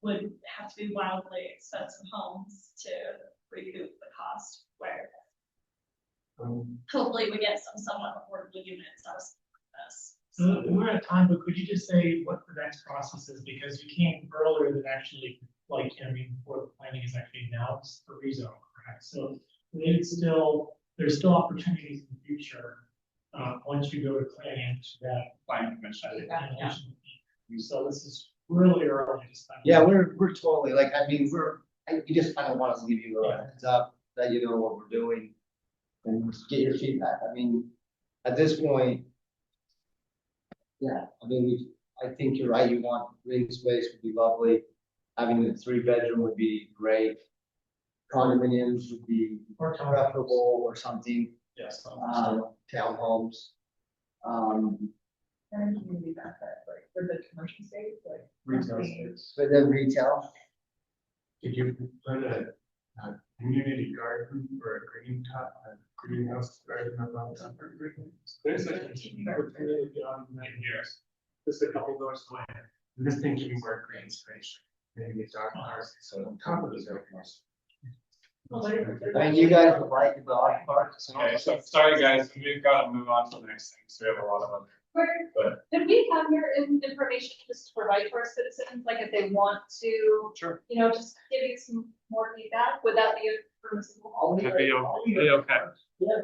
would have to be wildly expensive homes to recoup the cost, where hopefully we get some somewhat affordable units out of this. So we're at time, but could you just say what the next process is? Because you came earlier than actually, before the planning is actually announced for rezone, correct? So there's still opportunities in the future, once you go to planning to that planning commission. So this is really early. Yeah, we're totally, you just kind of want us to give you a heads up, that you know what we're doing, and get your feedback. I mean, at this point, yeah, I think you're right. You want green space would be lovely. Having a 3-bedroom would be great. Condominiums would be preferable or something. Yes. Townhomes. And community benefit, like for the commercial space, like Retail space. But then retail. Could you put a community garden or a greenhouse garden about that? There's a opportunity beyond 9 years, just a couple doors away. And this thing can be more green space, maybe a dog park, so on top of the dog park. I mean, you guys would like the dog park. Okay, so sorry guys, we've got to move on to the next thing, so we have a lot of other. Could we have your information just to provide to our citizens, like if they want to? Sure. Just giving some more feedback, would that be a permissible? That'd be okay. Yeah.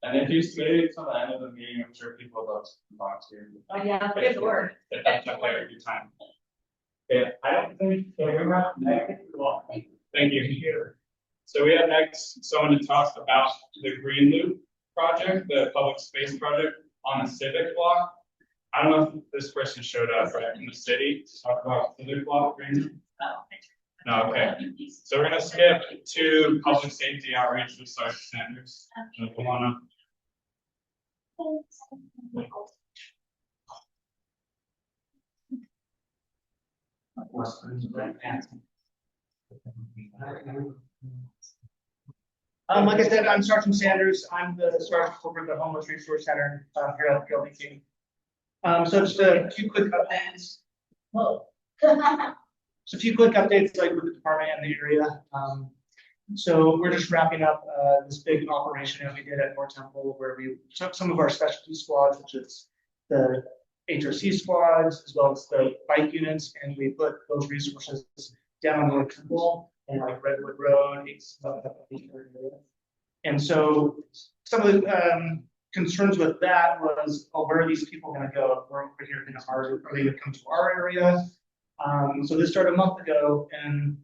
And if you stay till the end of the meeting, I'm sure people will talk to you. Oh, yeah, good work. If that's okay with your time. Okay, I don't think, thank you. So we have next someone to talk about the Green Loop project, the public space project on the Civic block. I don't know if this person showed up right in the city to talk about Civic block. Green Loop. No, okay. So we're gonna skip to public safety outreach with Sergeant Sanders. Come on up. Like I said, I'm Sergeant Sanders. I'm the Sergeant over the Homeless Resource Center here at PLBT. So just a few quick updates. Just a few quick updates, like with the department and the area. So we're just wrapping up this big operation that we did at North Temple, where we took some of our specialty squads, which is the HRC squads, as well as the bike units, and we put those resources down on North Temple and like Redwood Road. And so some of the concerns with that was, oh, where are these people gonna go? We're over here in our, are they gonna come to our area? So this started a month ago, and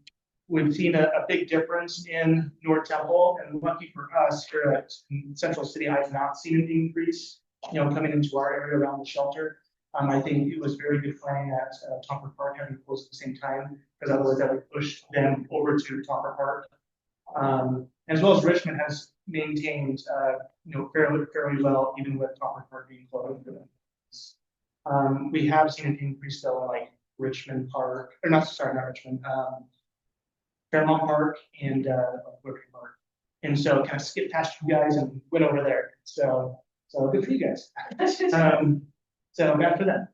we've seen a big difference in North Temple, and lucky for us here at Central City, I have not seen an increase, coming into our area around the shelter. I think it was very good planning at Topper Park having closed at the same time, because otherwise that would push them over to Topper Park. As well as Richmond has maintained, fairly well, even with Topper Park being closed. We have seen an increase though in like Richmond Park, or not Richmond, Fairmont Park and Woodruff Park. And so kind of skipped past you guys and went over there. So good for you guys. So bad for them.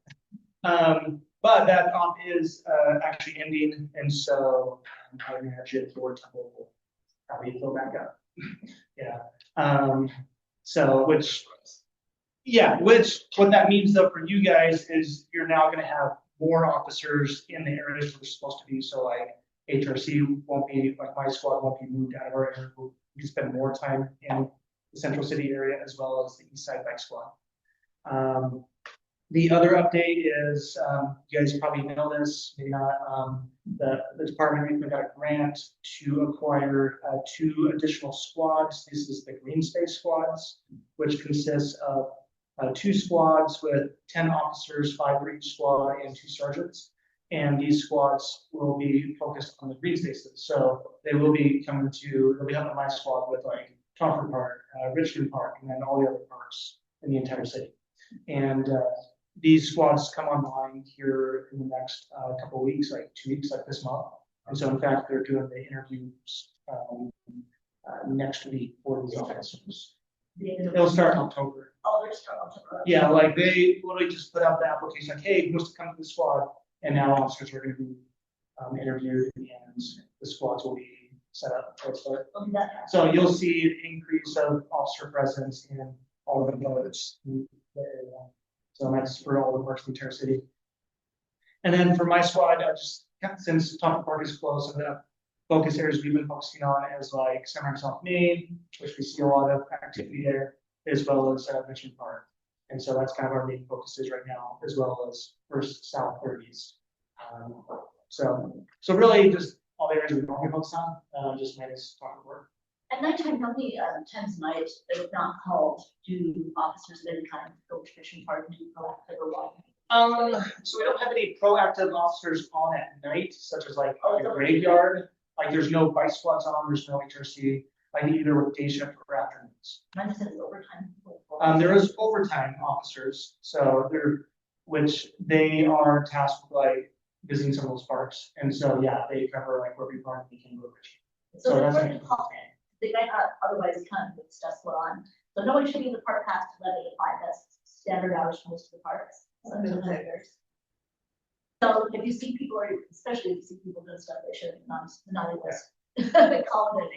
But that comp is actually ending, and so I imagine Lord Temple will probably go back up. Yeah. So what that means though for you guys is you're now going to have more officers in the areas where they're supposed to be. So like HRC won't be, like my squad won't be moved out of our area. We spend more time in the Central City area as well as the East Side Bike Squad. The other update is, you guys probably know this, maybe not, the department recently got a grant to acquire 2 additional squads. This is the Green Space squads, which consists of 2 squads with 10 officers, 5 for each squad, and 2 sergeants. And these squads will be focused on the green spaces. So they will be they'll be helping my squad with like Topper Park, Richmond Park, and then all the other parks in the entire city. And these squads come online here in the next couple of weeks, like 2 weeks, like this month. And so in fact, they're doing the interviews next week for these officers. It'll start in October. Oh, they're starting October. Yeah, like they literally just put out the application, like, hey, who wants to come to the squad? And now officers are going to be interviewed, and the squads will be set up. So you'll see an increase of officer presence in all of the villages. So that's for all the parks in the entire city. And then for my squad, since Topper Park is closed, so the focus areas we've been focusing on is like Center and South Main, which we see a lot of activity there, as well as Richmond Park. And so that's kind of our main focuses right now, as well as First, South, Third, East. So really just all the areas we normally focus on, just minus Topper Park. At nighttime, how many times a night, if not called, do officers of any kind go to Fishing Park and do proactive or walking? So we don't have any proactive officers on at night, such as like the graveyard. Like there's no bike squads on, there's no HRC, like either with day shift or afternoons. Mine says overtime. There is overtime officers, so which they are tasked with like visiting some of those parks. And so yeah, they cover like Rugby Park, they can go Richmond. So that's what call in. They might not otherwise kind of get stuff on. So no one should be in the park past 11 to 5. That's standard hours for most of the parks. So if you see people, or especially if you see people doing stuff, they should not list. They call it at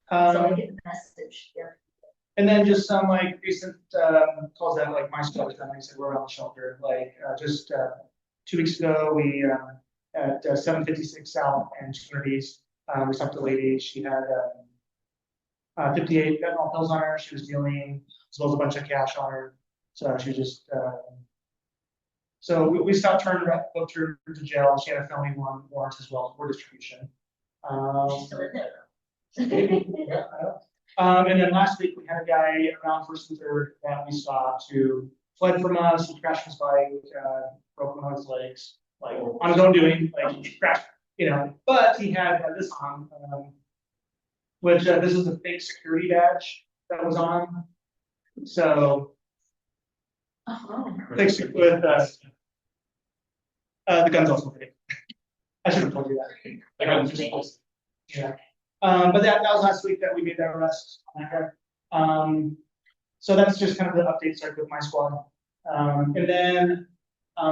801-799-3000. So I get the message. Yeah. And then just some like recent calls that like my squad done. I said we're on the shelter. Like just 2 weeks ago, we at 756 South and 200 East. We talked to a lady, she had 58 fentanyl pills on her, she was dealing, as well as a bunch of cash on her. So she just, so we stopped her, booked her to jail, she had a felony warrant as well for distribution. She's still in there. And then last week we had a guy around First and Third that we stopped who fled from us, he crashed his bike, broke one of his legs, like on his own doing, like he crashed. But he had this on, which this is a fake security badge that was on. So, fixed it with the gun's also fake. I should have told you that. Yeah. But that was last week that we made that arrest on that guy. So that's just kind of the update start with my squad. And then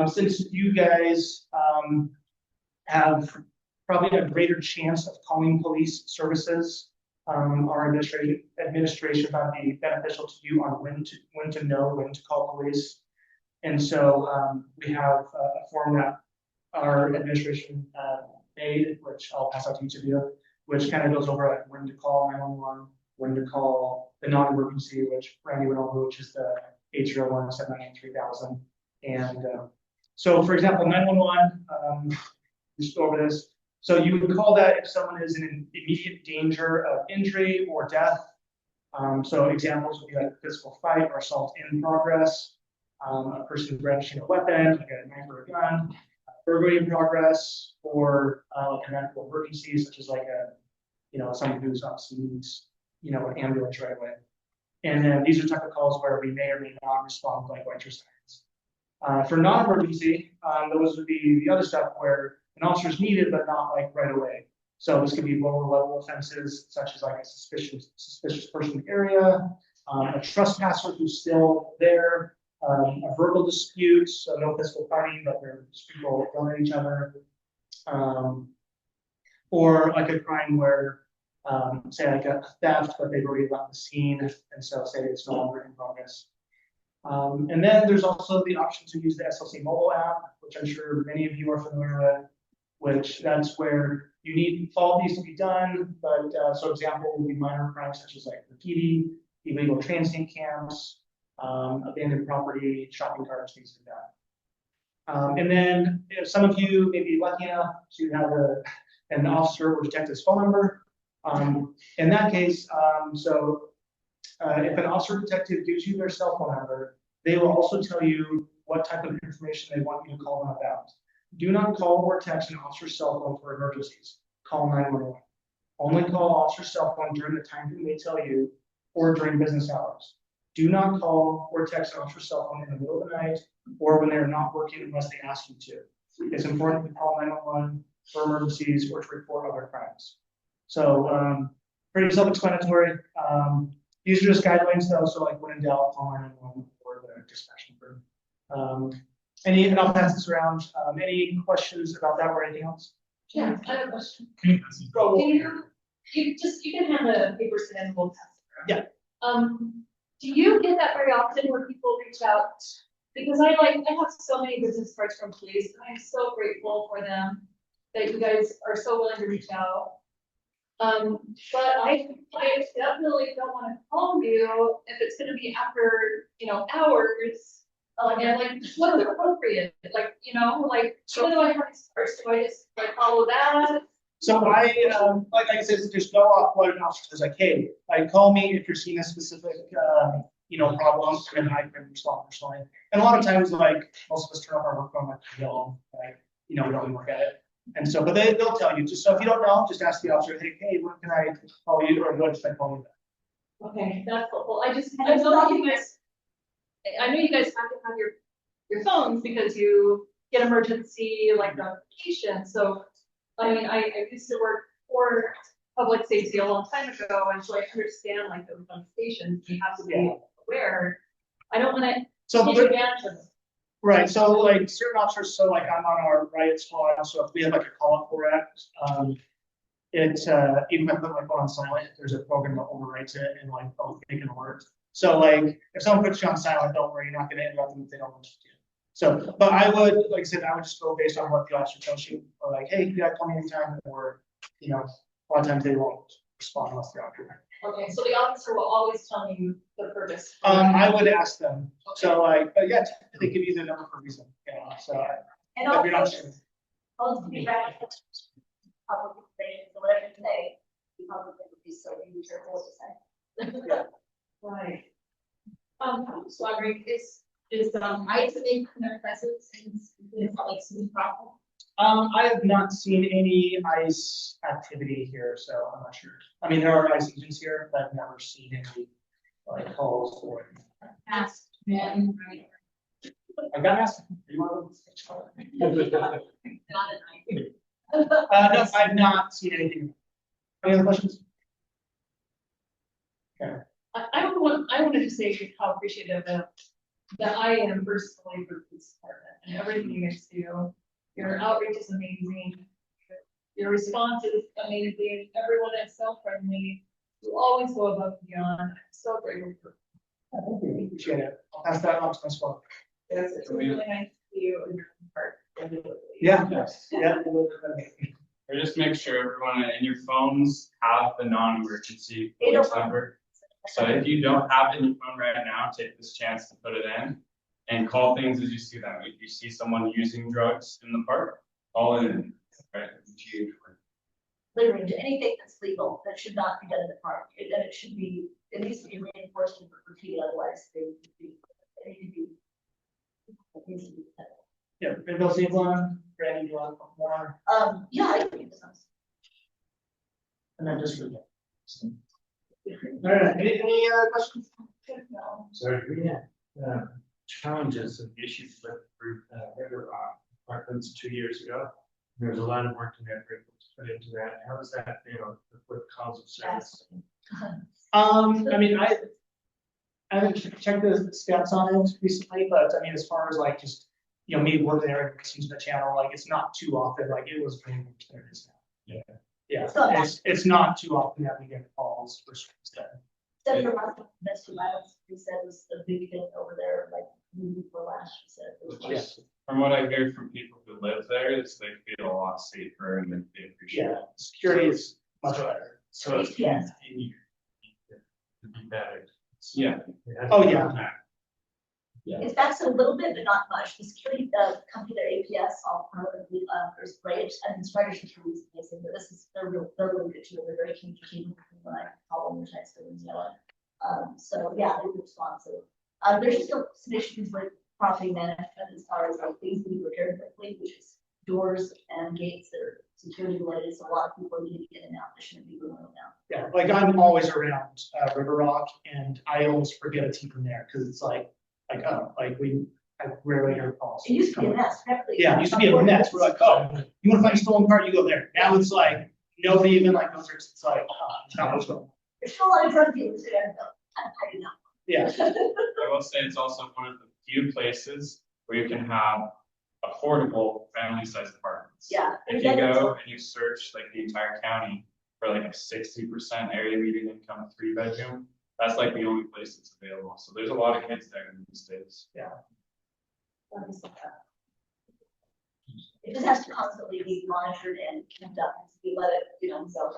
since you guys have probably a greater chance of calling police services, our administration might be beneficial to you on when to know when to call police. And so we have a form that our administration made, which I'll pass out to each of you, which kind of goes over like when to call 911, when to call the non-emergency, which Randy went over, which is the 801-793,000. And so, for example, 911, just go over this. So you would call that if someone is in immediate danger of injury or death. So examples would be like physical fight or assault in progress, a person brandishing a weapon, like a knife or a gun, burglary in progress, or like a medical emergency, such as like someone who's obviously needs, an ambulance right away. And then these are type of calls where we may or may not respond like white sirens. For non-emergency, those would be the other stuff where an officer is needed, but not like right away. So this could be lower level offenses, such as like a suspicious person area, a trespasser who's still there, a verbal dispute, so no physical fighting, but they're just people yelling at each other, or like a crime where, say like a theft, but they've already left the scene, and so say it's no longer in progress. And then there's also the option to use the SLC mobile app, which I'm sure many of you are familiar with, which that's where you need all these to be done, but so example would be minor crimes such as like graffiti, illegal transient camps, abandoned property, shopping carts, things like that. And then if some of you may be lucky enough to have an officer or detective's phone number, in that case, if an officer or detective gives you their cell phone number, they will also tell you what type of information they want you to call them about. Do not call or text an officer's cell phone for emergencies. Call 911. Only call officer's cell phone during the time frame they tell you or during business hours. Do not call or text an officer's cell phone in the middle of the night or when they're not working unless they ask you to. It's important to call 911 for emergencies or to report other crimes. So pretty self-explanatory. These are just guidelines though, so like when in doubt, call 911 or the dispatch number. And I'll pass this around. Any questions about that or anything else? Yeah, I have a question. You can have the papers and we'll pass it around. Yeah. Do you get that very often where people reach out? Because I have so many business cards from police, and I'm so grateful for them that you guys are so willing to reach out. But I definitely don't want to call you if it's going to be after, hours. And like, what's appropriate? Like, so do I have these cards? Do I just follow that? So like I said, there's no offload officer says like, hey, call me if you're seeing a specific, problem, and I can respond personally. And a lot of times, like most of us turn off our work phone, we don't even look at it. And so, but they'll tell you. Just so if you don't know, just ask the officer, hey, when can I call you, or what should I call you back? Okay, that's helpful. I know you guys have to have your phones because you get emergency notifications. So I mean, I used to work for public safety a long time ago, and so I understand those stations. You have to be aware. I don't want to take advantage of them. Right. So certain officers, so I'm on our riot squad. So if we have a call up for it, even if I put my phone on silent, there's a program that overwrites it and make an alert. So if someone puts you on silent, don't worry, you're not going to interrupt them if they don't want you to. So, but I would, like I said, I would just go based on what the officer tells you, or hey, you got to call me anytime, or a lot of times they won't respond unless they're out here. Okay, so the officer will always tell you the purpose. I would ask them. Okay. So but yeah, they give you the number for a reason. So and if you're not sure. sure. I'll be back to public things, so whatever you say, you probably would be so careful what to say. Yeah. Right. I'm just wondering, is ICE in their presence in public city problem? I have not seen any ICE activity here, so I'm not sure. I mean, there are ICE agents here, but I've never seen any calls for it. Asked men, right? I got asked. Do you want to? No, I've not seen anything. Any other questions? Okay. I wanted to say how appreciative that I am personally for the police department and everything you guys do. Your outreach is amazing. Your response is amazing. Everyone is so friendly. You always go above and beyond. I'm so grateful for Thank you. Appreciate it. I'll pass that on to my squad. it's really nice to see you and your part. Yeah. Yes. Yeah. Or just make sure everyone in your phones have the non-emergency They don't- voice number. So if you don't have it in your phone right now, take this chance to put it in and call things as you see them. If you see someone using drugs in the park, call it in, right? Literally, anything that's legal, that should not be done in the park, it should be, it needs to be reinforced and repeated, otherwise they need to be. It needs to be. Yeah, maybe I'll see one, Brandon, you want more, Yeah, I think it sounds. and then just read it. All right, any questions? No. So we had, challenges and issues with, river apartments 2 years ago. There was a lot of work and effort put into that. How is that, with calls of service? I mean, I haven't checked the stats on it recently, but I mean, as far as like just, me working there and listening to the channel, like it's not too often, like it was very much there is now. Yeah. Yeah, it's not too often that we get calls for stuff. Senator Martin, domestic violence, he said was a big hit over there, like, before last, he said. It was like- Yes. From what I hear from people who live there, is they feel a lot safer and they appreciate it. Yeah, security is much better. So it's Yes. continued to be better. Yeah. Oh, yeah. It's back to a little bit, but not much. The security, company, their APS, all permanently, is great, and Strider Security is amazing, but they're really good too. They're very communicating when I call them, which I still yelling. So yeah, they're responsive. There's just some issues with property management as far as like things to be repaired quickly, which is doors and gates that are security related. So a lot of people need to get in and out. They shouldn't be going now. Yeah, like I'm always around River Rock, and I almost forget a team from there because it's I rarely hear calls. It used to be a mess. Yeah, it used to be a mess. We're like, oh, you want to find a stolen car, you go there. Now it's like nobody even like knows. It's like, it's not what's going on. There's still a lot of drug dealers there. I don't know. Yeah. I will say it's also one of the few places where you can have affordable family-sized apartments. Yeah. If you go and you search like the entire county for like a 60% area median income, 3-bedroom, that's like the only place that's available. So there's a lot of kids there in these days. Yeah. It just has to constantly be monitored and kept up. We let it, so.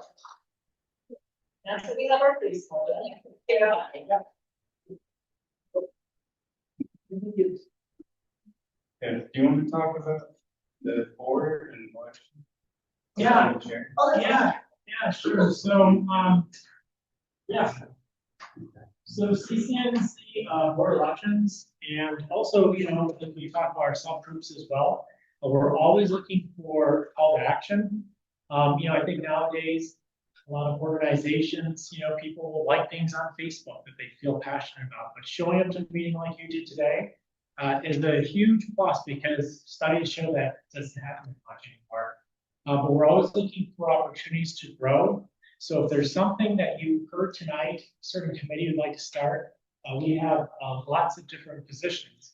That's what we have our police for. Okay, do you want to talk about the board and election? Yeah. Chair? Yeah, sure. So, yeah. So CCNC board elections, and also, when we talk about our subgroups as well, we're always looking for call to action. I think nowadays, a lot of organizations, people like things on Facebook that they feel passionate about, but showing up to a meeting like you did today is a huge plus because studies show that it doesn't happen much anymore. But we're always looking for opportunities to grow. So if there's something that you heard tonight, a certain committee would like to start, we have lots of different positions.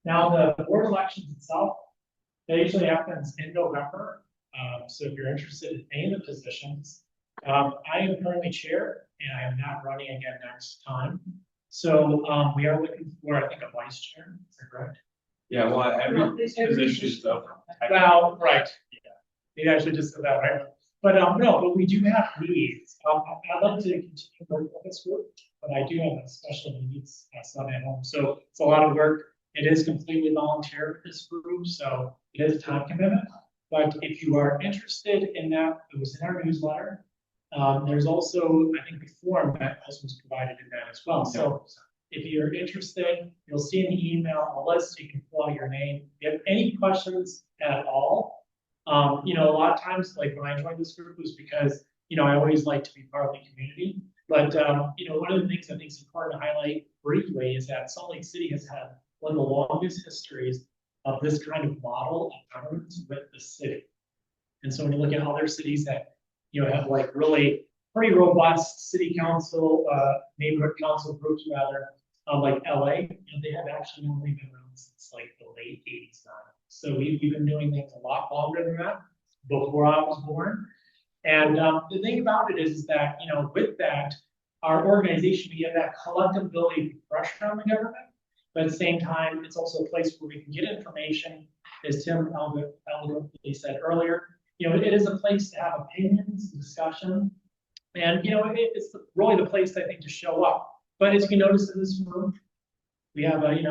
Now, the board elections itself, that usually happens in November. So if you're interested in any of the positions, I am currently chair and I am not running again next time. So we are looking for, I think, a vice chair. Is that correct? Yeah, well, every position is open. Well, right. Yeah. You actually just said that, right? But no, but we do have needs. I'd love to continue working with this group, but I do have a special needs son at home. So it's a lot of work. It is completely volunteer for this group, so it is a time commitment. But if you are interested in that, it was in our newsletter. There's also, I think, the form that also was provided in that as well. So if you're interested, you'll see in the email a list. You can fill out your name. If you have any questions at all, a lot of times, like when I joined this group was because, I always like to be part of the community. But, one of the things I think is important to highlight briefly is that Salt Lake City has had one of the longest histories of this kind of model of government with the city. And so when you look at other cities that, have like really pretty robust city council, neighborhood council groups rather, like LA, they have actually only been around since like the late 80s now. So we've been doing things a lot longer than that, before I was born. And the thing about it is that, with that, our organization, we have that collective ability to put pressure on the government, but at the same time, it's also a place where we can get information, as Tim elegantly said earlier, it is a place to have opinions, discussion. And, it's really the place, I think, to show up. But as you can notice in this room, we have an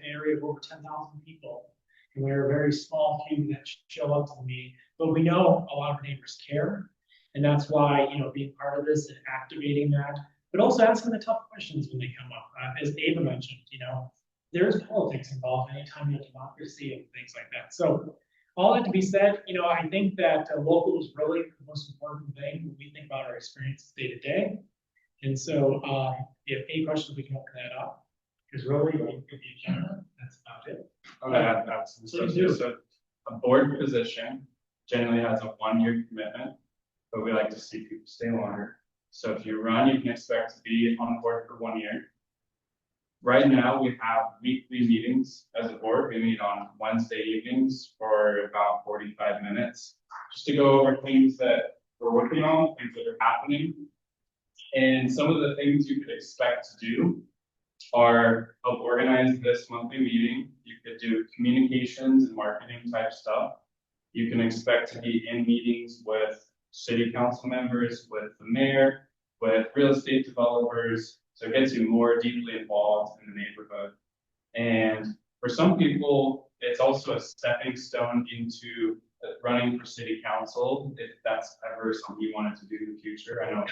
area of over 10,000 people. And we're a very small few that show up to the meeting, but we know a lot of our neighbors care. And that's why, being part of this and activating that, but also asking the tough questions when they come up. As Ava mentioned, there's politics involved anytime you have democracy and things like that. So all that to be said, I think that local is really the most important thing when we think about our experiences day to day. And so if any questions, we can open that up. Because really, the agenda, that's about it. Okay, absolutely. So a board position generally has a 1-year commitment, but we like to see people stay longer. So if you run, you can expect to be on board for 1 year. Right now, we have weekly meetings as a board. We meet on Wednesday evenings for about 45 minutes, just to go over things that we're working on, things that are happening. And some of the things you could expect to do are help organize this monthly meeting. You could do communications and marketing type stuff. You can expect to be in meetings with city council members, with the mayor, with real estate developers. So it gets you more deeply involved in the neighborhood. And for some people, it's also a stepping stone into running for city council, if that's ever something you wanted to do in the future. I know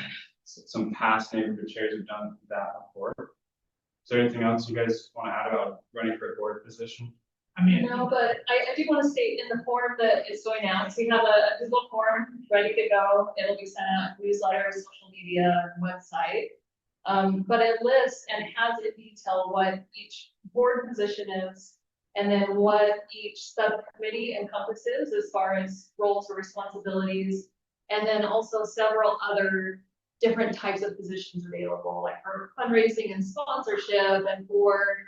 some past neighborhood chairs have done that before. Is there anything else you guys want to add about running for a board position? No, but I do want to state in the form that is going out, so we have a Google form ready to go. It'll be sent out newsletters, social media, website. But it lists and has in detail what each board position is, and then what each subcommittee encompasses as far as roles or responsibilities, and then also several other different types of positions available, like for fundraising and sponsorship and board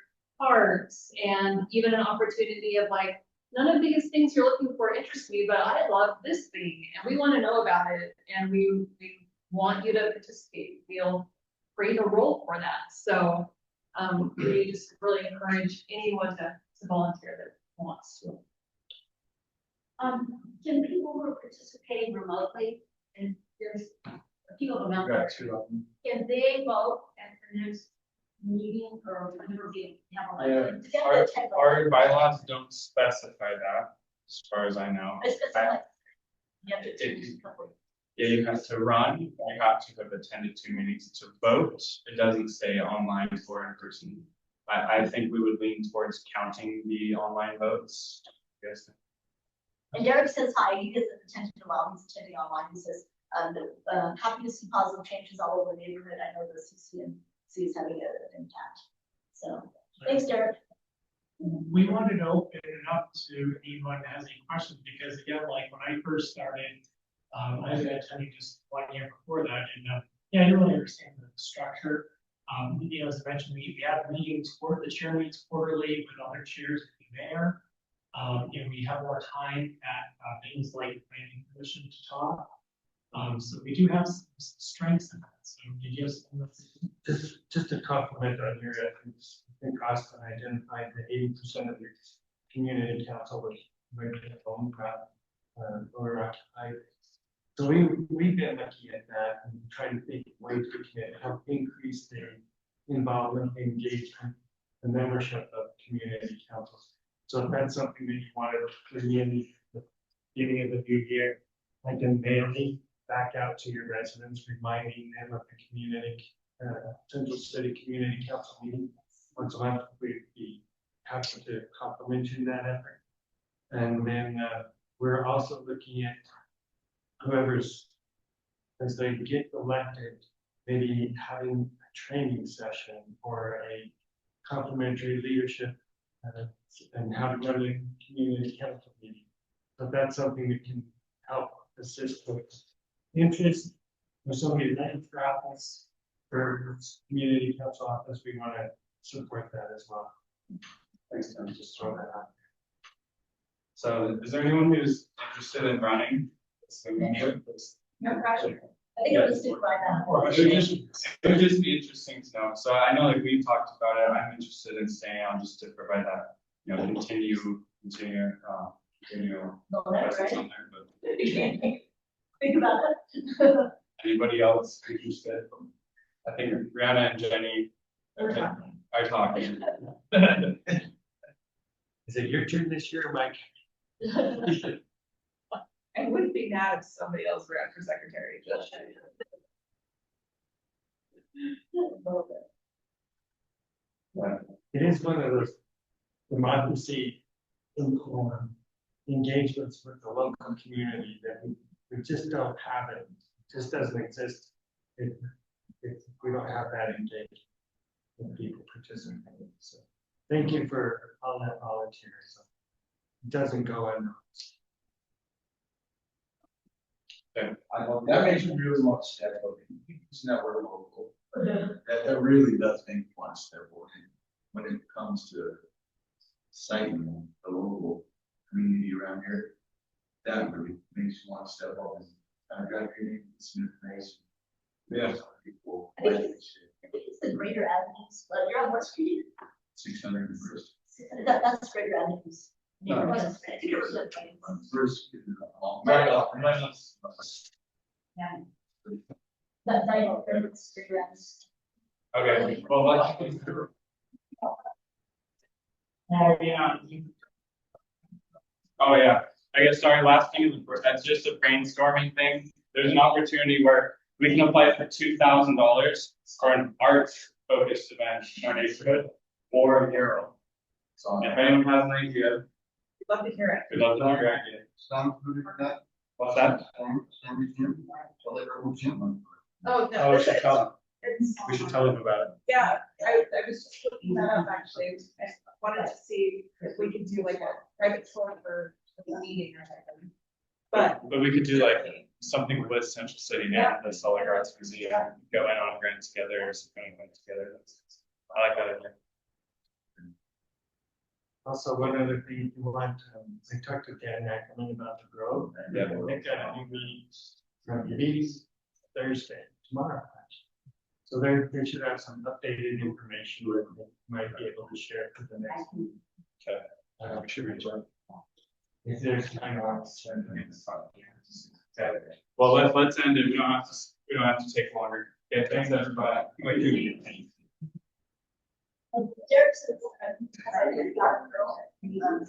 parts, and even an opportunity of like, none of these things you're looking for interest me, but I love this thing and we want to know about it and we want you to participate, feel free to roll for that. So we just really encourage anyone to volunteer that wants to. Can people who are participating remotely, and there's a few of them out there, can they vote at the next meeting or whenever we have a Yeah, election? our bylaws don't specify that, as far as I know. It's like, you have to choose a couple. Yeah, you have to run, you have to have attended 2 meetings to vote. It doesn't say online or in person. I think we would lean towards counting the online votes. Yes. And Derek says hi, he gets attention while he's attending online. He says, happy to see positive changes all over the neighborhood. I know the CCNC is having an impact. So thanks, Derek. We wanted to open it up to anyone that has any questions, because again, like when I first started, I was attending just 1 year before that, and I didn't really understand the structure. As I mentioned, we have meetings, the chair meets quarterly with other chairs and the mayor. We have more time at things like planning commission to talk. So we do have some strengths in that. So did you have some? Just to compliment on your efforts, I think Austin identified that 80% of your community council was regular home or occupied. So we've been looking at that and trying to think ways we can help increase the involvement, engagement, the membership of community councils. So if that's something that you wanted to bring in the beginning of the new year, I can mail me back out to your residents, reminding them of the community, Central City Community Council meeting once a month. We'd be happy to compliment you in that effort. And then we're also looking at whoever's, as they get elected, maybe having a training session or a complimentary leadership and how to run a community council meeting. So that's something that can help assist with interest. Or somebody running for office, for community council office, we want to support that as well. Thanks, Tim. Just throw that out. So is there anyone who's interested in running? No pressure. I think it was just right now. It would just be interesting to know. So I know, like we talked about it. I'm interested in staying on just to provide that, continue continue. No, that's That's right. on there, but Think about it. anybody else interested? I think Brianna and Jenny We're talking. are talking. Is it your turn this year, Mike? I wouldn't be mad if somebody else ran for secretary, just. It is one of those democracy engagements with the local community that we just don't have it. It just doesn't exist. If we don't have that engagement with people participating. So thank you for all that volunteerism. It doesn't go unnoticed. That makes me really want to step up. It's not very local. That really does make me want to step up when it comes to citing the local community around here. That really makes me want to step up and kind of drive your some information. Yeah. People. I think it's the Greater Avenues, but you're on what street? 600 first. That's Greater Avenues. No, I no. think it was the train. First. Yeah. That night, it's Greater Avenues. Okay, well, let's. Oh, yeah, I guess, sorry, last thing, that's just a brainstorming thing. There's an opportunity where we can apply for $2,000 for an arts focused event in our neighborhood or a mural. So if anyone has an idea, We'd love to hear it. we'd love to hear your idea. What's that? Oh, no. Oh, we should tell them. It's, We should tell them about it. yeah, I was just looking that up, actually. I wanted to see if we could do like a private tour for a meeting or something. But But we could do like something with Central City now, the Solid Arts Museum, go in on grant together, or something like together. I like that idea. Also, one other thing, if you want, I talked to Dan Ackerman about the grove. Yeah. They've got a new meeting from these Thursday, tomorrow, actually. So they should have some updated information that they might be able to share for the next meeting. Okay. We should reach out. If there's time on. Okay. Well, let's end it. We don't have to take longer. Okay, thanks everybody. Derek said,